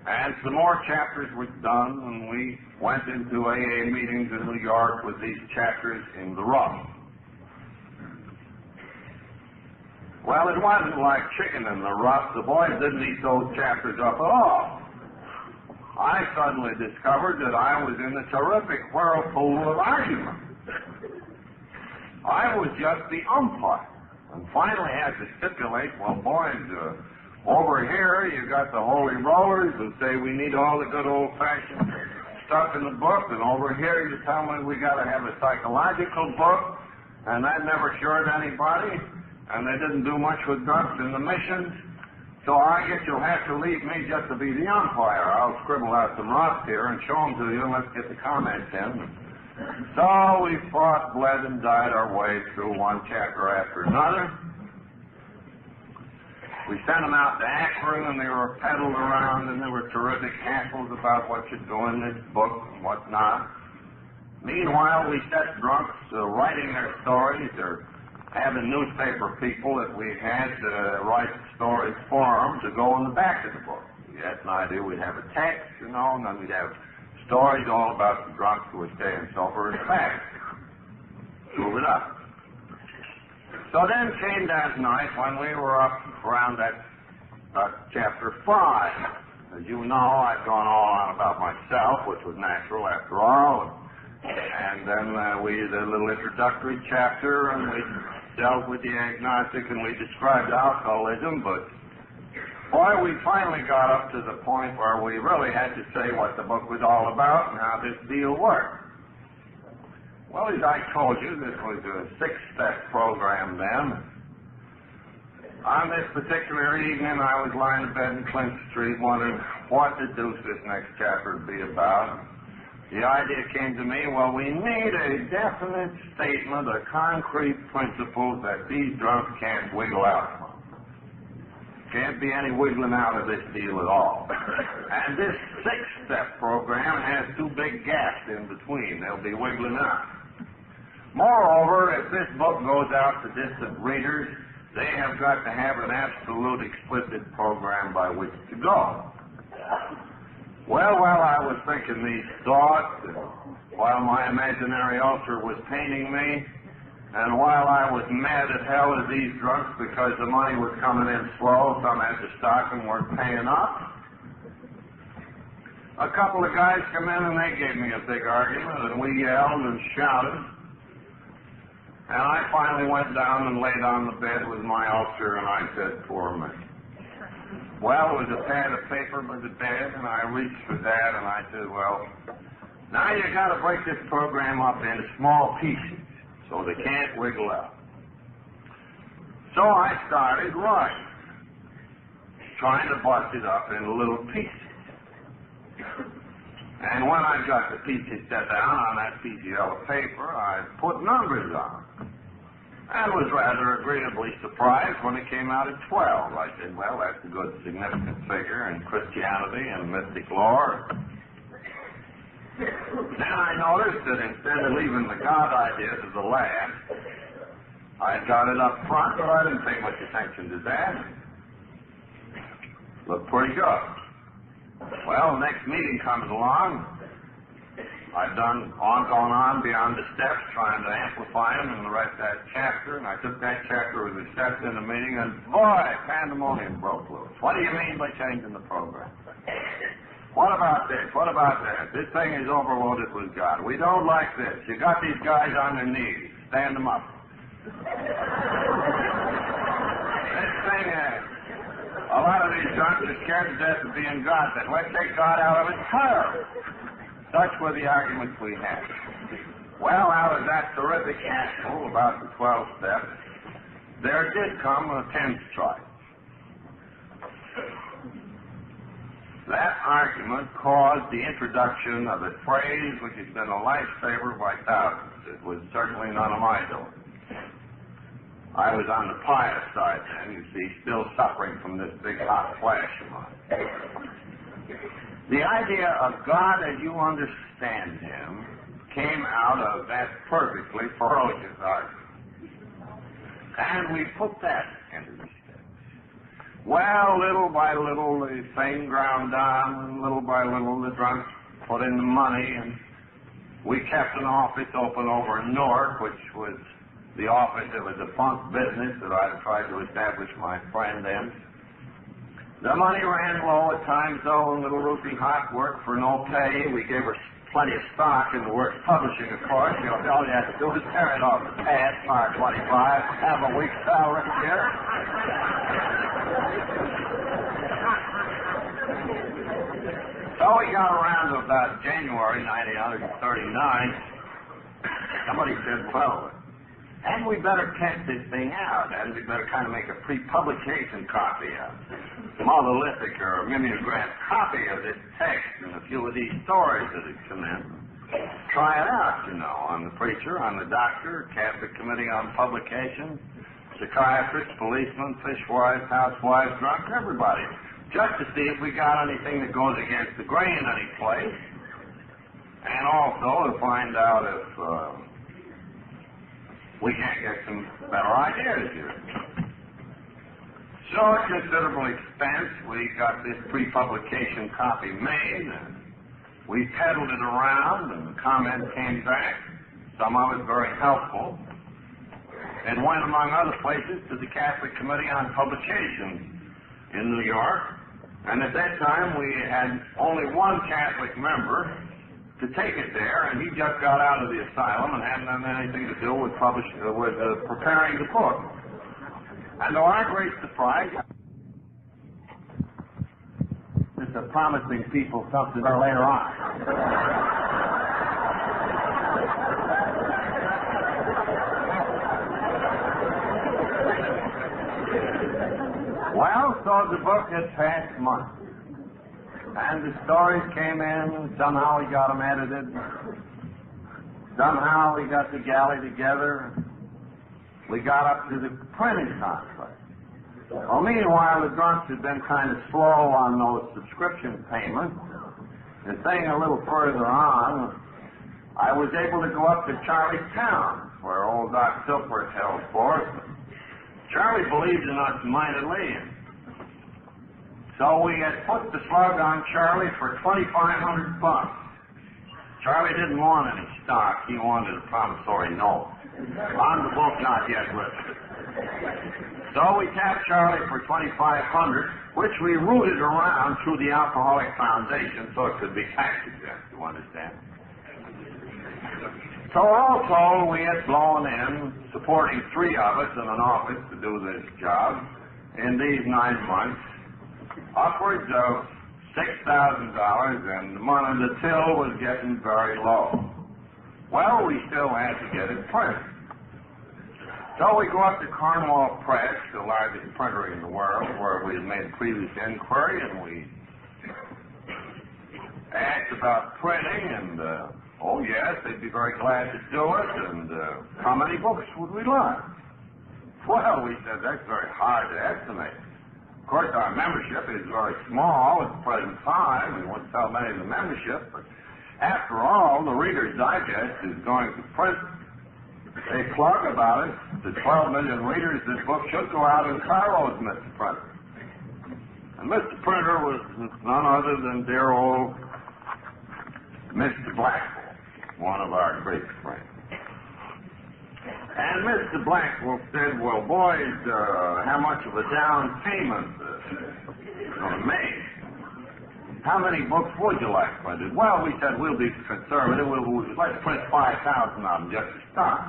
And some more chapters were done, and we went into AA meetings in New York with these chapters in the rough. Well, it wasn't like chicken in the rough. The boys didn't eat those chapters up at all. I suddenly discovered that I was in a terrific whirlpool of argument. I was just the umpire, and finally had to stipulate, well, boys, over here you got the holy rollers who say we need all the good old-fashioned stuff in the book, and over here you tell me we got to have a psychological book, and that never cured anybody, and they didn't do much with drugs in the missions. So I guess you'll have to leave me just to be the umpire. I'll scribble out some roughs here and show them to you, and let's get the comments in. So we fought, bled, and died our way through one chapter after another. We sent them out to Akron, and they were peddled around, and there were terrific hassles about what you do in this book and what not. Meanwhile, we set drunks writing their stories, or having newspaper people that we had write stories for them to go in the back of the book. We had an idea we'd have a text, and then we'd have stories all about the drunks who were staying sober in the back. Move it up. So then came that night when we were up around that chapter 5. As you know, I'd gone all on about myself, which was natural after all. And then we did a little introductory chapter, and we dealt with the agnostic, and we described alcoholism, but boy, we finally got up to the point where we really had to say what the book was all about and how this deal worked. Well, as I told you, this was a 6-step program then. On this particular evening, I was lying in bed in Clinton Street wondering what the deuce this next chapter would be about. The idea came to me, well, we need a definite statement, a concrete principle that these drunks can't wiggle out from. Can't be any wiggling out of this deal at all. And this 6-step program has 2 big gaps in between. They'll be wiggling out. Moreover, if this book goes out to distant readers, they have got to have an absolute explicit program by which to go. Well, while I was thinking these thoughts, and while my imaginary ulcer was paining me, and while I was mad at hell at these drunks because the money was coming in slow, some had to stock and weren't paying up, a couple of guys come in and they gave me a big argument, and we yelled and shouted, and I finally went down and laid on the bed with my ulcer, and I said, poor me. Well, it was a pad of paper by the bed, and I reached for that, and I said, well, now you got to break this program up into small pieces so they can't wiggle out. So I started writing, trying to bust it up into little pieces. And when I got the pieces set down on that piece of yellow paper, I put numbers on. And was rather agreeably surprised when it came out at 12. I said, well, that's a good significant figure in Christianity and mystic lore. Then I noticed that instead of leaving the God idea to the last, I got it up front, but I didn't pay much attention to that. Looked pretty good. Well, the next meeting comes along. I'd done going on beyond the steps, trying to amplify them and write that chapter, and I took that chapter with the steps in the meeting, and boy, pandemonium broke loose. What do you mean by changing the program? What about this? What about that? This thing is overloaded with God. We don't like this. You got these guys on their knees. Stand them up. This thing, a lot of these drunks are scared to death of being God. Then let's take God out of it entirely. Such were the arguments we had. Well, out of that terrific hassle about the 12 steps, there did come a 10th strike. That argument caused the introduction of a phrase which has been a lifesaver by thousands. It was certainly none of my doing. I was on the pious side then, you see, still suffering from this big hot flash of mine. The idea of God as you understand Him came out of that perfectly ferocious argument. And we put that into the steps. Well, little by little, the thing ground down, little by little, the drunks put in the money, and we kept an office open over in Newark, which was the office of a defunct business that I tried to establish my friend in. The money ran low at times, though, and little Ruthie Hot worked for no pay. We gave her plenty of stock in the works publishing, of course. You know, all you had to do was tear it off the pad, par 25, have a week's salary here. So we got around to about January 1939. Somebody said, well, and we better test this thing out, and we better kind of make a pre-publication copy, a monolithic or a mimeograph copy of this text and a few of these stories that had come in. Try it out, you know, on the preacher, on the doctor, Catholic Committee on Publication, psychiatrists, policemen, fishwives, housewives, drunks, everybody. Just to see if we got anything that goes against the grain any place, and also to find out if we can't get some better ideas here. So at considerable expense, we got this pre-publication copy made, and we peddled it around, and the comments came back. Some of it very helpful. And went, among other places, to the Catholic Committee on Publication in New York. And at that time, we had only one Catholic member to take it there, and he just got out of the asylum and hadn't done anything to do with preparing the book. And to our great surprise, it's promising people something later on. Well, so the book had passed months. And the stories came in, and somehow we got them edited. Somehow we got the galley together. We got up to the printing contract. Well, meanwhile, the drunks had been kind of slow on those subscription payments. And saying a little further on, I was able to go up to Charliestown, where old Doc Silford held forth. Charlie believed in us mightily. So we had put the slug on Charlie for $2,500. Charlie didn't want any stock. He wanted a promissory note. On the book, not yet written. So we tapped Charlie for $2,500, which we routed around through the Alcoholic Foundation so it could be tax exempt, you understand? So also we had blown in, supporting 3 of us in an office to do this job in these 9 months, upwards of $6,000, and the money in the till was getting very low. Well, we still had to get it printed. So we go up to Cornwall Press, the largest printer in the world, where we had made a previous inquiry, and we asked about printing, and, oh yes, they'd be very glad to do it, and how many books would we like? Well, we said, that's very hard to estimate. Of course, our membership is very small at the present time. We won't sell many of the membership, but after all, the Reader's Digest is going to print a plug about it. To 12 million readers, this book should go out in carloads, Mr. Printer. And Mr. Printer was none other than dear old Mr. Blackmore. one of our great friends. And Mr. Blackwolf said, well, boys, how much of a down payment going to make? How many books would you like printed? Well, we said, we'll be conservative. Let's print 5,000 of them just to start.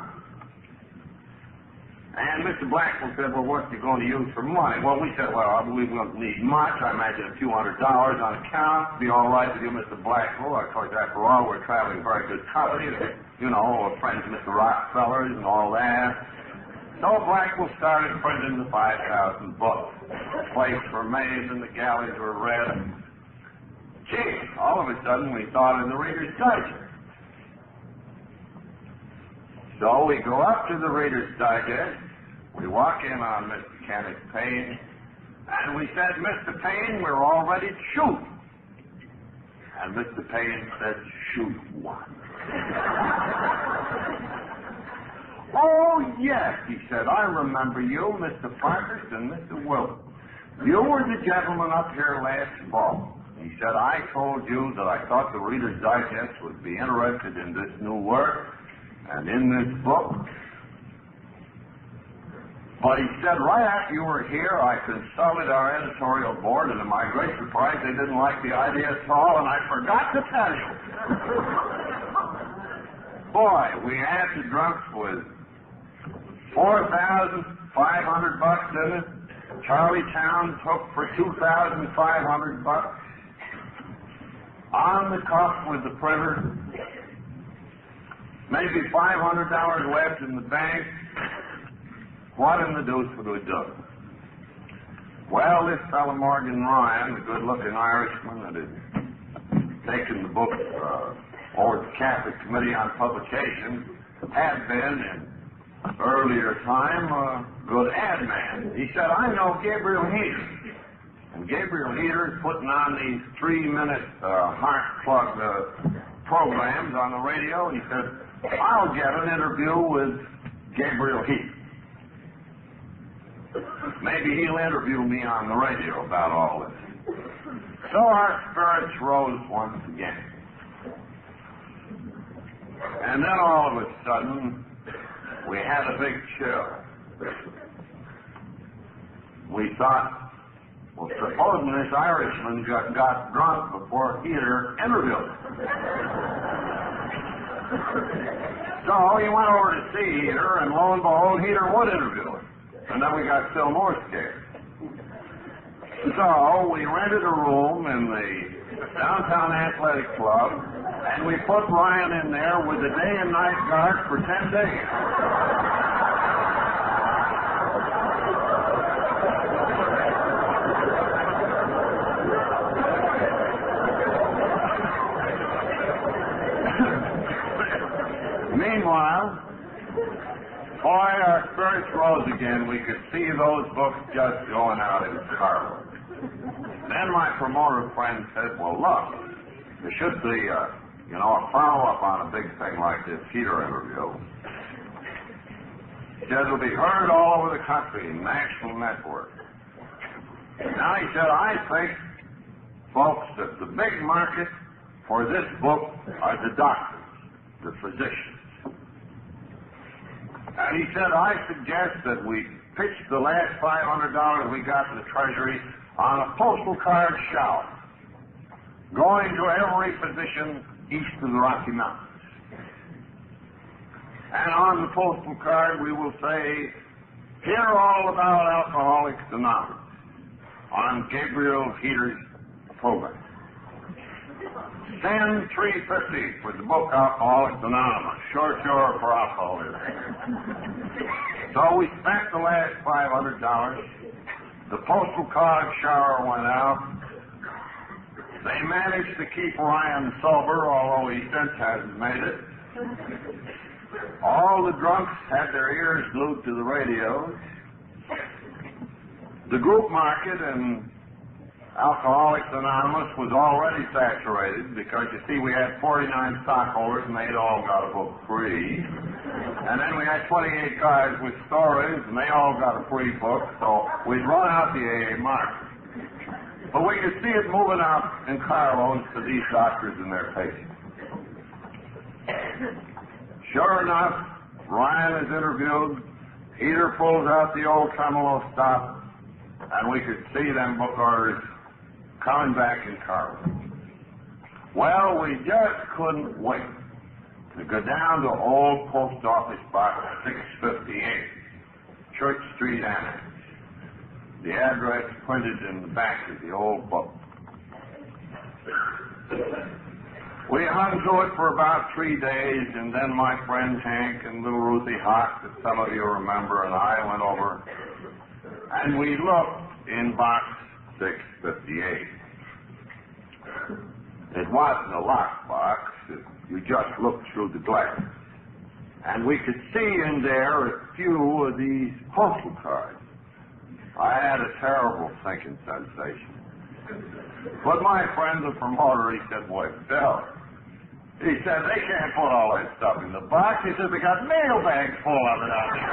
And Mr. Blackwell said, well, what are you going to use for money? Well, we said, well, we won't need much. I imagine a few $100 on account. Be all right with you, Mr. Blackwell. Of course, after all, we're traveling very good company. You know, we're friends of Mr. Rockefellers and all that. So Blackwell started printing the 5,000 books. Plates were made and the galleys were read. Gee, all of a sudden we thought in the Reader's Digest. So we go up to the Reader's Digest. We walk in on Mr. Kenneth Payne, and we said, Mr. Payne, we're all ready to shoot. And Mr. Payne said, shoot what? Oh, yes, he said, I remember you, Mr. Parkhurst and Mr. Wilson. You were the gentleman up here last fall. He said, I told you that I thought the Reader's Digest would be interested in this new work and in this book. But he said, right after you were here, I consulted our editorial board, and to my great surprise, they didn't like the idea at all, and I forgot to tell you. Boy, we had the drunks with $4,500 in it. Charlietown took for $2,500. On the cuff with the printer. Maybe $500 left in the bank. What in the deuce would we do? Well, this fellow Morgan Ryan, the good-looking Irishman that had taken the book over to the Catholic Committee on Publication, had been, in earlier time, a good ad man. He said, I know Gabriel Heater. And Gabriel Heater is putting on these 3-minute heart plug programs on the radio. He said, I'll get an interview with Gabriel Heater. Maybe he'll interview me on the radio about all this. So our spirits rose once again. And then all of a sudden, we had a big chill. We thought, well, supposing this Irishman got drunk before Heater interviewed him. So he went over to see Heater, and lo and behold, Heater would interview him. And then we got still more scared. So we rented a room in the Downtown Athletic Club, and we put Ryan in there with the day and night guard for 10 days. Meanwhile, boy, our spirits rose again. We could see those books just going out in carloads. Then my promoter friend said, well, look, there should be a follow-up on a big thing like this Heater interview. He said it'll be heard all over the country, national network. Now, he said, I think, folks, that the big market for this book are the doctors, the physicians. And he said, I suggest that we pitch the last $500 we got in the Treasury on a postal card shower, going to every physician east of the Rocky Mountains. And on the postal card we will say, hear all about Alcoholics Anonymous on Gabriel Heater's program. Send $3.50 for the book Alcoholics Anonymous. Sure for alcoholism. So we spent the last $500. The postal card shower went out. They managed to keep Ryan sober, although he since hasn't made it. All the drunks had their ears glued to the radios. The group market in Alcoholics Anonymous was already saturated because, you see, we had 49 stockholders and they'd all got a book free. And then we had 28 guys with stories and they all got a free book, so we'd run out the AA market. But we could see it moving out in carloads to these doctors and their patients. Sure enough, Ryan is interviewed. Peter pulls out the old tremolo stop, and we could see them book orders coming back in Carver. Well, we just couldn't wait to go down to old post office box 658, Church Street Annex. The address printed in the back of the old book. We hung to it for about 3 days, and then my friend Hank and little Ruthie Hawk, that some of you remember, and I went over, and we looked in box 658. It wasn't a locked box. You just looked through the glass. And we could see in there a few of these postal cards. I had a terrible sinking sensation. But my friend, the promoter, he said, "Wait, Bill." He said, "They can't put all that stuff in the box." He said, "They got mail bags full of it out there."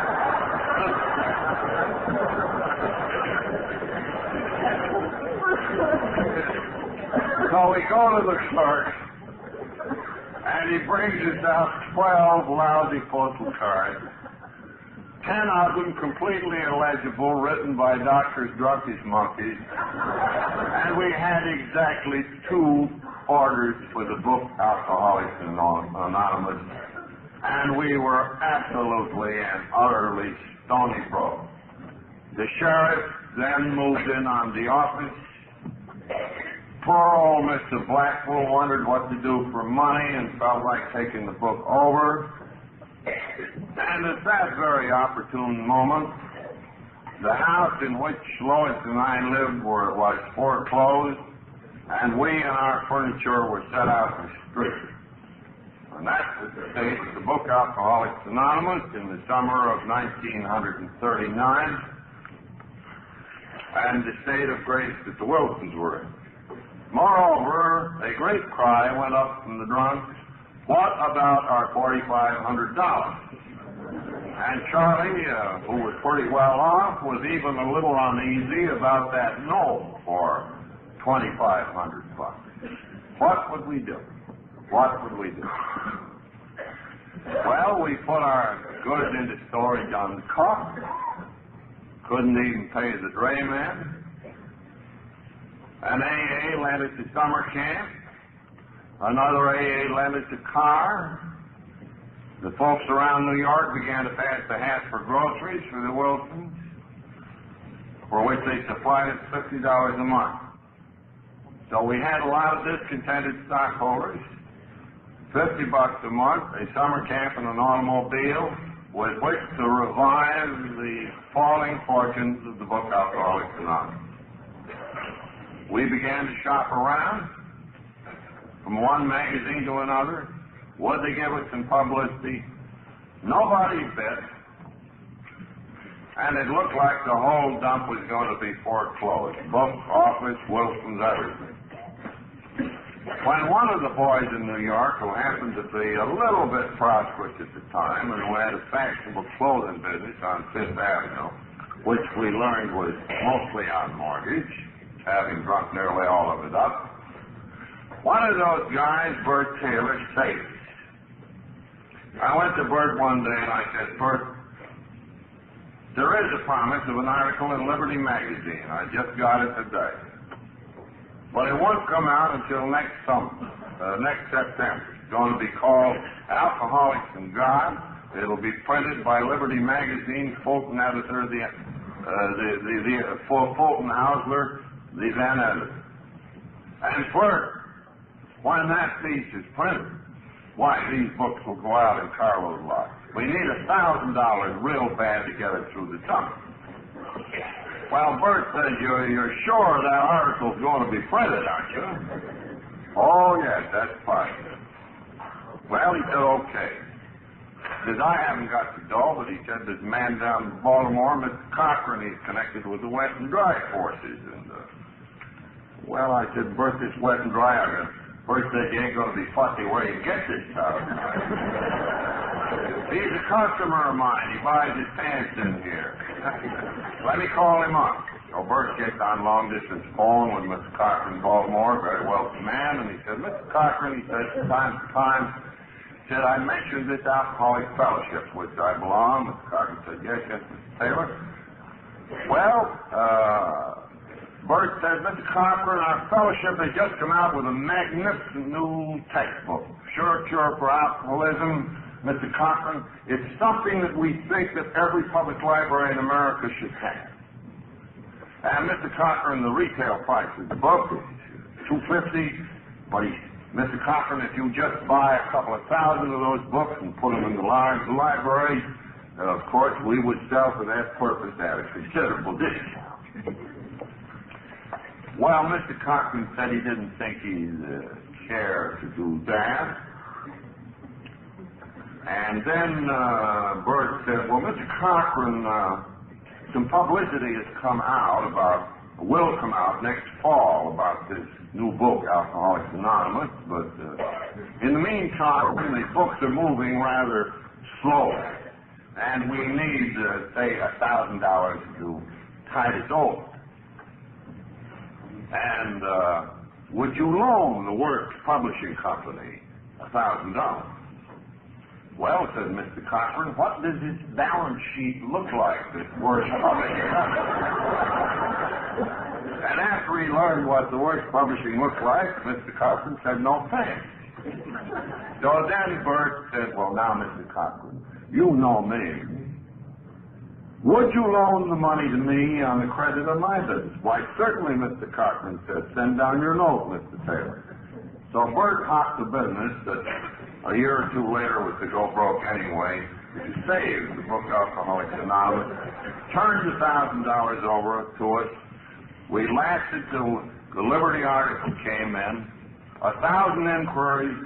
So we go to the clerk, and he brings us out 12 lousy postal cards. 10 of them completely illegible, written by doctors drunk as monkeys. And we had exactly 2 orders for the book Alcoholics Anonymous. And we were absolutely and utterly stony broke. The sheriff then moved in on the office. Poor old Mr. Blackwell wondered what to do for money and felt like taking the book over. And at that very opportune moment, the house in which Lois and I lived was foreclosed, and we and our furniture were set out in the street. And that's the state of the book Alcoholics Anonymous in the summer of 1939, and the state of grace that the Wilsons were in. Moreover, a great cry went up from the drunks, "What about our $4,500? And Charlie, who was pretty well off, was even a little uneasy about that note for $2,500. What would we do? What would we do? Well, we put our goods into storage on the car. Couldn't even pay the drayman. An AA lent us a summer camp. Another AA lent us a car. The folks around New York began to pass the hat for groceries for the Wilsons, for which they supplied us $50 a month. So we had a lot of discontented stockholders. $50 a month, a summer camp and an automobile with which to revive the falling fortunes of the book Alcoholics Anonymous. We began to shop around from one magazine to another. Would they give us some publicity? Nobody bit. And it looked like the whole dump was going to be foreclosed. Book, office, Wilson's, everything. When one of the boys in New York, who happened to be a little bit prosperous at the time and who had a fashionable clothing business on Fifth Avenue, which we learned was mostly on mortgage, having drunk nearly all of it up, one of those guys, Bert Taylor, saved us. I went to Bert one day and I said, "Bert, there is a promise of an article in Liberty magazine. I just got it today. But it won't come out until next summer, next September. It's going to be called Alcoholics and God. It'll be printed by Liberty magazine, Fulton editor, Fulton Hausler, the then editor. And Bert, when that piece is printed, why, these books will go out in carload lots. We need $1,000 real bad to get it through the summer." Well, Bert says, you're sure that article's going to be printed, aren't you? "Oh, yes, that's fine." Well, he said, "Okay." He says, "I haven't got the dough," but he said, "There's a man down in Baltimore, Mr. Cochran, he's connected with the Wet and Dry forces." And, well, I said, "Bert, this Wet and Dry, Bert said, you ain't going to be fussy where you get this stuff." "He's a customer of mine. He buys his pants in here." "Let me call him up." So Bert gets on long-distance phone with Mr. Cochran in Baltimore, very wealthy man, and he said, "Mr. Cochran," he says, "from time to time, said, I mentioned this Alcoholic Fellowship, which I belong. Mr. Carter said, yes, Mr. Taylor. Well, Bert said, Mr. Cochran, our fellowship has just come out with a magnificent new textbook. Sure cure for alcoholism, Mr. Cochran. It's something that we think that every public library in America should have. And Mr. Cochran, the retail price of the book is $2.50, but Mr. Cochran, if you just buy a couple of thousand of those books and put them in the large library, of course, we would sell for that purpose at a considerable discount. Well, Mr. Cochran said he didn't think he'd care to do that. And then Bert said, well, Mr. Cochran, some publicity will come out next fall about this new book, Alcoholics Anonymous, but in the meantime, the books are moving rather slowly, and we need, say, $1,000 to tide us over. And would you loan the Works Publishing Company $1,000? Well, said Mr. Cochran, what does this balance sheet look like, this Works Publishing Company? And after he learned what the Works Publishing looked like, Mr. Cochran said, no thanks. So then Bert said, well, now, Mr. Cochran, you know me. Would you loan the money to me on the credit of my business? Why, certainly, Mr. Cochran said, send down your note, Mr. Taylor. So Bert hocked the business that a year or two later was to go broke anyway, to save the book Alcoholics Anonymous, turned $1,000 over to us. We lasted till the Liberty article came in. 1,000 inquiries,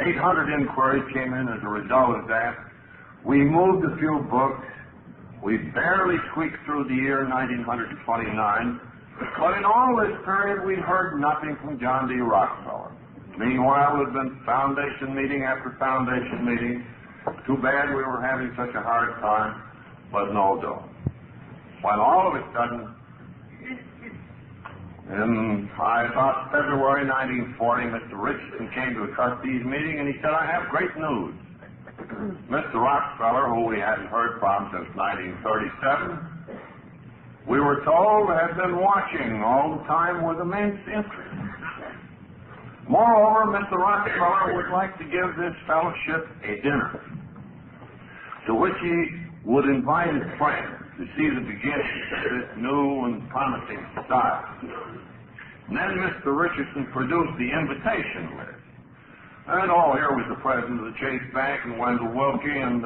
800 inquiries came in as a result of that. We moved a few books. We barely squeaked through the year 1929. But in all this period, we heard nothing from John D. Rockefeller. Meanwhile, there had been foundation meeting after foundation meeting. Too bad we were having such a hard time, but no dough. When all of a sudden, in about February 1940, Mr. Richardson came to a trustees meeting and he said, I have great news. Mr. Rockefeller, who we hadn't heard from since 1937, we were told had been watching all the time with immense interest. Moreover, Mr. Rockefeller would like to give this fellowship a dinner, to which he would invite his friends to see the beginning of this new and promising society. And then Mr. Richardson produced the invitation list. And here was the president of the Chase Bank and Wendell Willkie and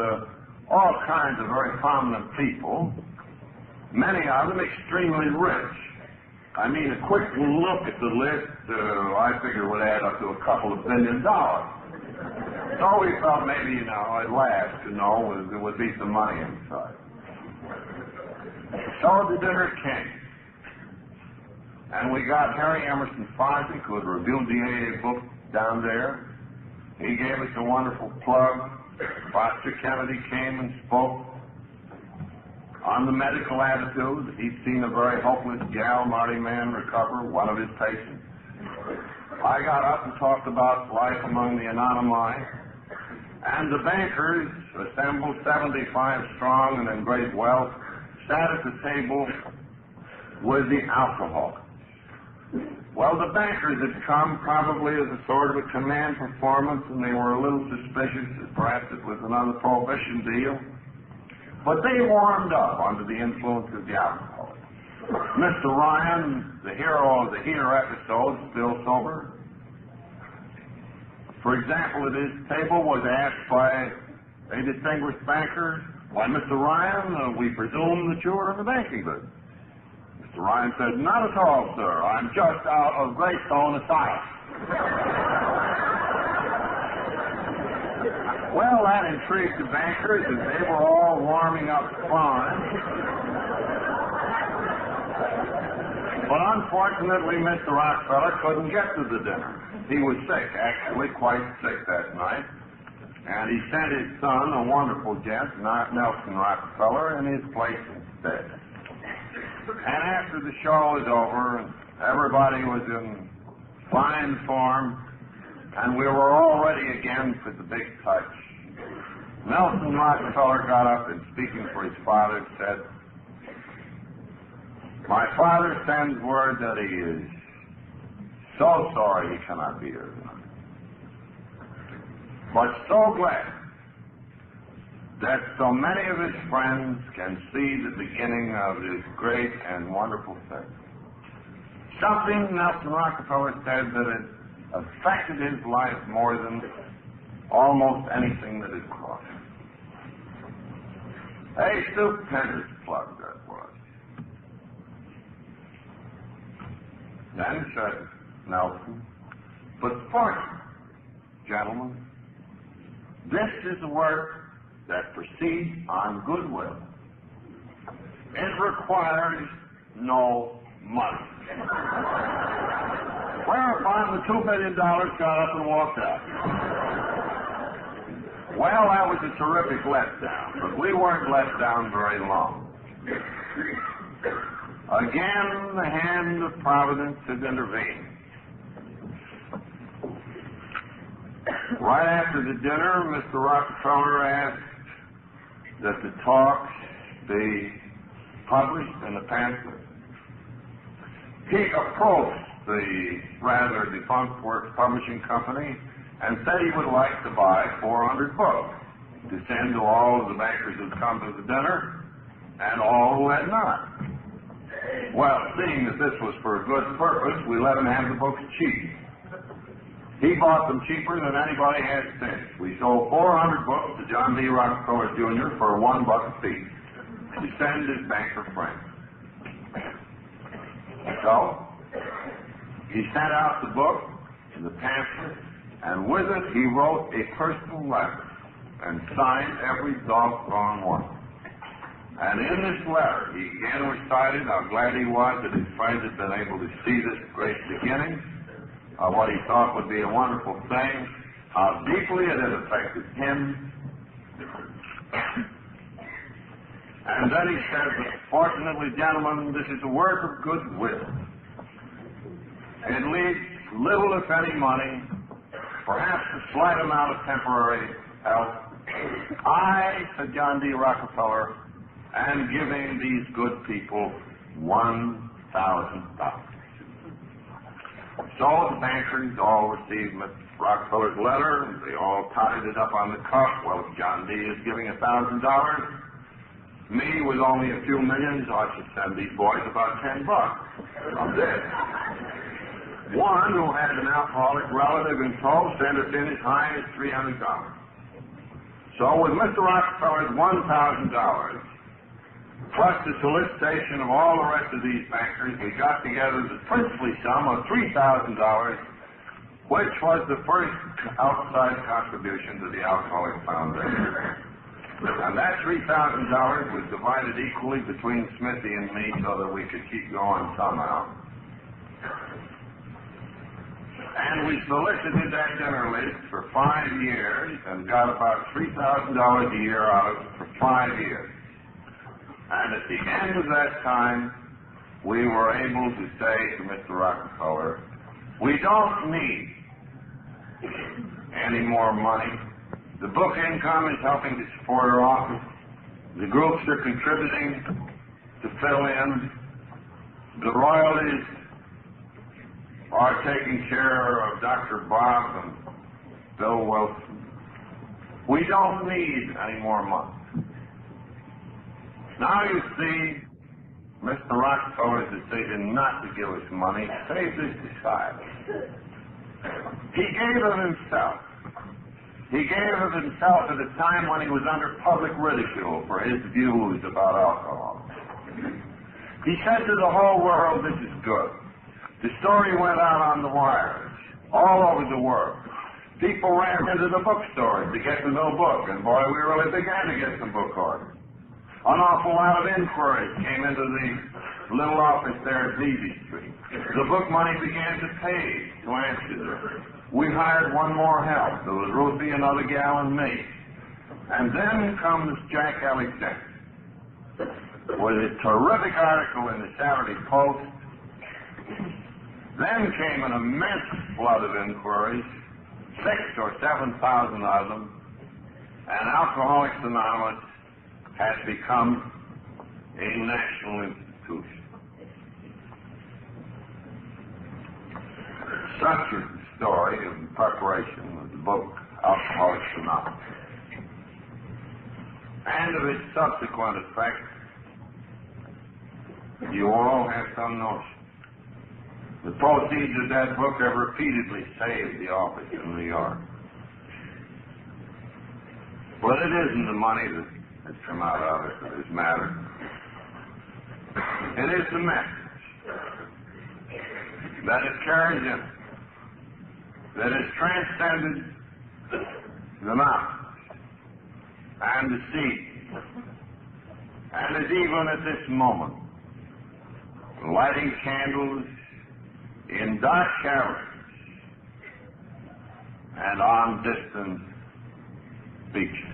all kinds of very prominent people, many of them extremely rich. I mean, a quick look at the list, I figure would add up to a couple of $1 billion. So we thought maybe, at last, there would be some money inside. So the dinner came. And we got Harry Emerson Fosdick, who had reviewed the AA book down there. He gave us a wonderful plug. Foster Kennedy came and spoke on the medical attitude. He'd seen a very hopeless gal, Marty Mann, recover, one of his patients. I got up and talked about life among the anonymous. And the bankers, assembled 75 strong and in great wealth, sat at the table with the alcoholics. Well, the bankers had come probably as a sort of a command performance, and they were a little suspicious that perhaps it was another prohibition deal. But they warmed up under the influence of the alcohol. Mr. Ryan, the hero of the heater episode, still sober. For example, at his table was asked by a distinguished banker, why, Mr. Ryan, we presume that you are in the banking business. Mr. Ryan said, not at all, sir. I'm just out of Greystone Asylum. Well, that intrigued the bankers, and they were all warming up fine. But unfortunately, Mr. Rockefeller couldn't get to the dinner. He was sick, actually, quite sick that night. And he sent his son, a wonderful gent, Nelson Rockefeller, in his place instead. And after the show was over, everybody was in fine form, and we were all ready again for the big touch. Nelson Rockefeller got up and, speaking for his father, said, "My father sends word that he is so sorry he cannot be here tonight, but so glad that so many of his friends can see the beginning of this great and wonderful thing." Something Nelson Rockefeller said that had affected his life more than almost anything that had crossed him. A stupendous plug that was. Then said Nelson, "But first, gentlemen, this is a work that proceeds on goodwill. It requires no money." Whereupon the $2 million got up and walked out. Well, that was a terrific letdown, but we weren't let down very long. Again, the hand of Providence had intervened. Right after the dinner, Mr. Rockefeller asked that the talks be published in the pamphlet. He approached the rather defunct Works Publishing Company and said he would like to buy 400 books to send to all of the bankers who'd come to the dinner and all who had not. Well, seeing that this was for a good purpose, we let him have the books cheap. He bought them cheaper than anybody had since. We sold 400 books to John D. Rockefeller Jr. for $1 a piece to send his banker friends. So, he sent out the book, the pamphlet, and with it he wrote a personal letter and signed every doggone one. And in this letter, he again recited how glad he was that his friends had been able to see this great beginning of what he thought would be a wonderful thing, how deeply it had affected him. And then he said, "Fortunately, gentlemen, this is a work of goodwill. It leaves little, if any, money, perhaps a slight amount of temporary help. I," said John D. Rockefeller, "am giving these good people $1,000. So the bankers all received Mr. Rockefeller's letter, and they all tied it up on the cuff. Well, if John D. is giving $1,000, me with only a few millions, I should send these boys about $10. I'm dead. One who had an alcoholic relative in tow sent us in as high as $300. So with Mr. Rockefeller's $1,000, plus the solicitation of all the rest of these bankers, we got together the princely sum of $3,000, which was the first outside contribution to the Alcoholic Foundation. And that $3,000 was divided equally between Smithy and me so that we could keep going somehow. And we solicited that dinner list for 5 years and got about $3,000 a year out of it for 5 years. And at the end of that time, we were able to say to Mr. Rockefeller, "We don't need any more money. The book income is helping to support our office. The groups are contributing to fill in. The royalties are taking care of Dr. Bob and Bill Wilson. We don't need any more money." Now you see, Mr. Rockefeller's decision not to give us money saved his society. He gave of himself. He gave of himself at a time when he was under public ridicule for his views about alcohol. He said to the whole world, "This is good." The story went out on the wires all over the world. People ran into the bookstores to get the new book, and boy, we really began to get some book orders. An awful lot of inquiries came into the little office there at Levy Street. The book money began to pay to answer them. We hired one more help. There was Ruthie, another gal, and me. And then comes Jack Alexander with a terrific article in the Saturday Post. Then came an immense flood of inquiries. or 7,000 of them, and Alcoholics Anonymous has become a national institution. Such is the story of the preparation of the book Alcoholics Anonymous, and of its subsequent effect. You all have some notion. The proceeds of that book have repeatedly saved the office in New York. But it isn't the money that has come out of it that is matter. It is the message that it carries in it, that has transcended the mountains and the sea, and is even at this moment lighting candles in dark caverns and on distant beaches.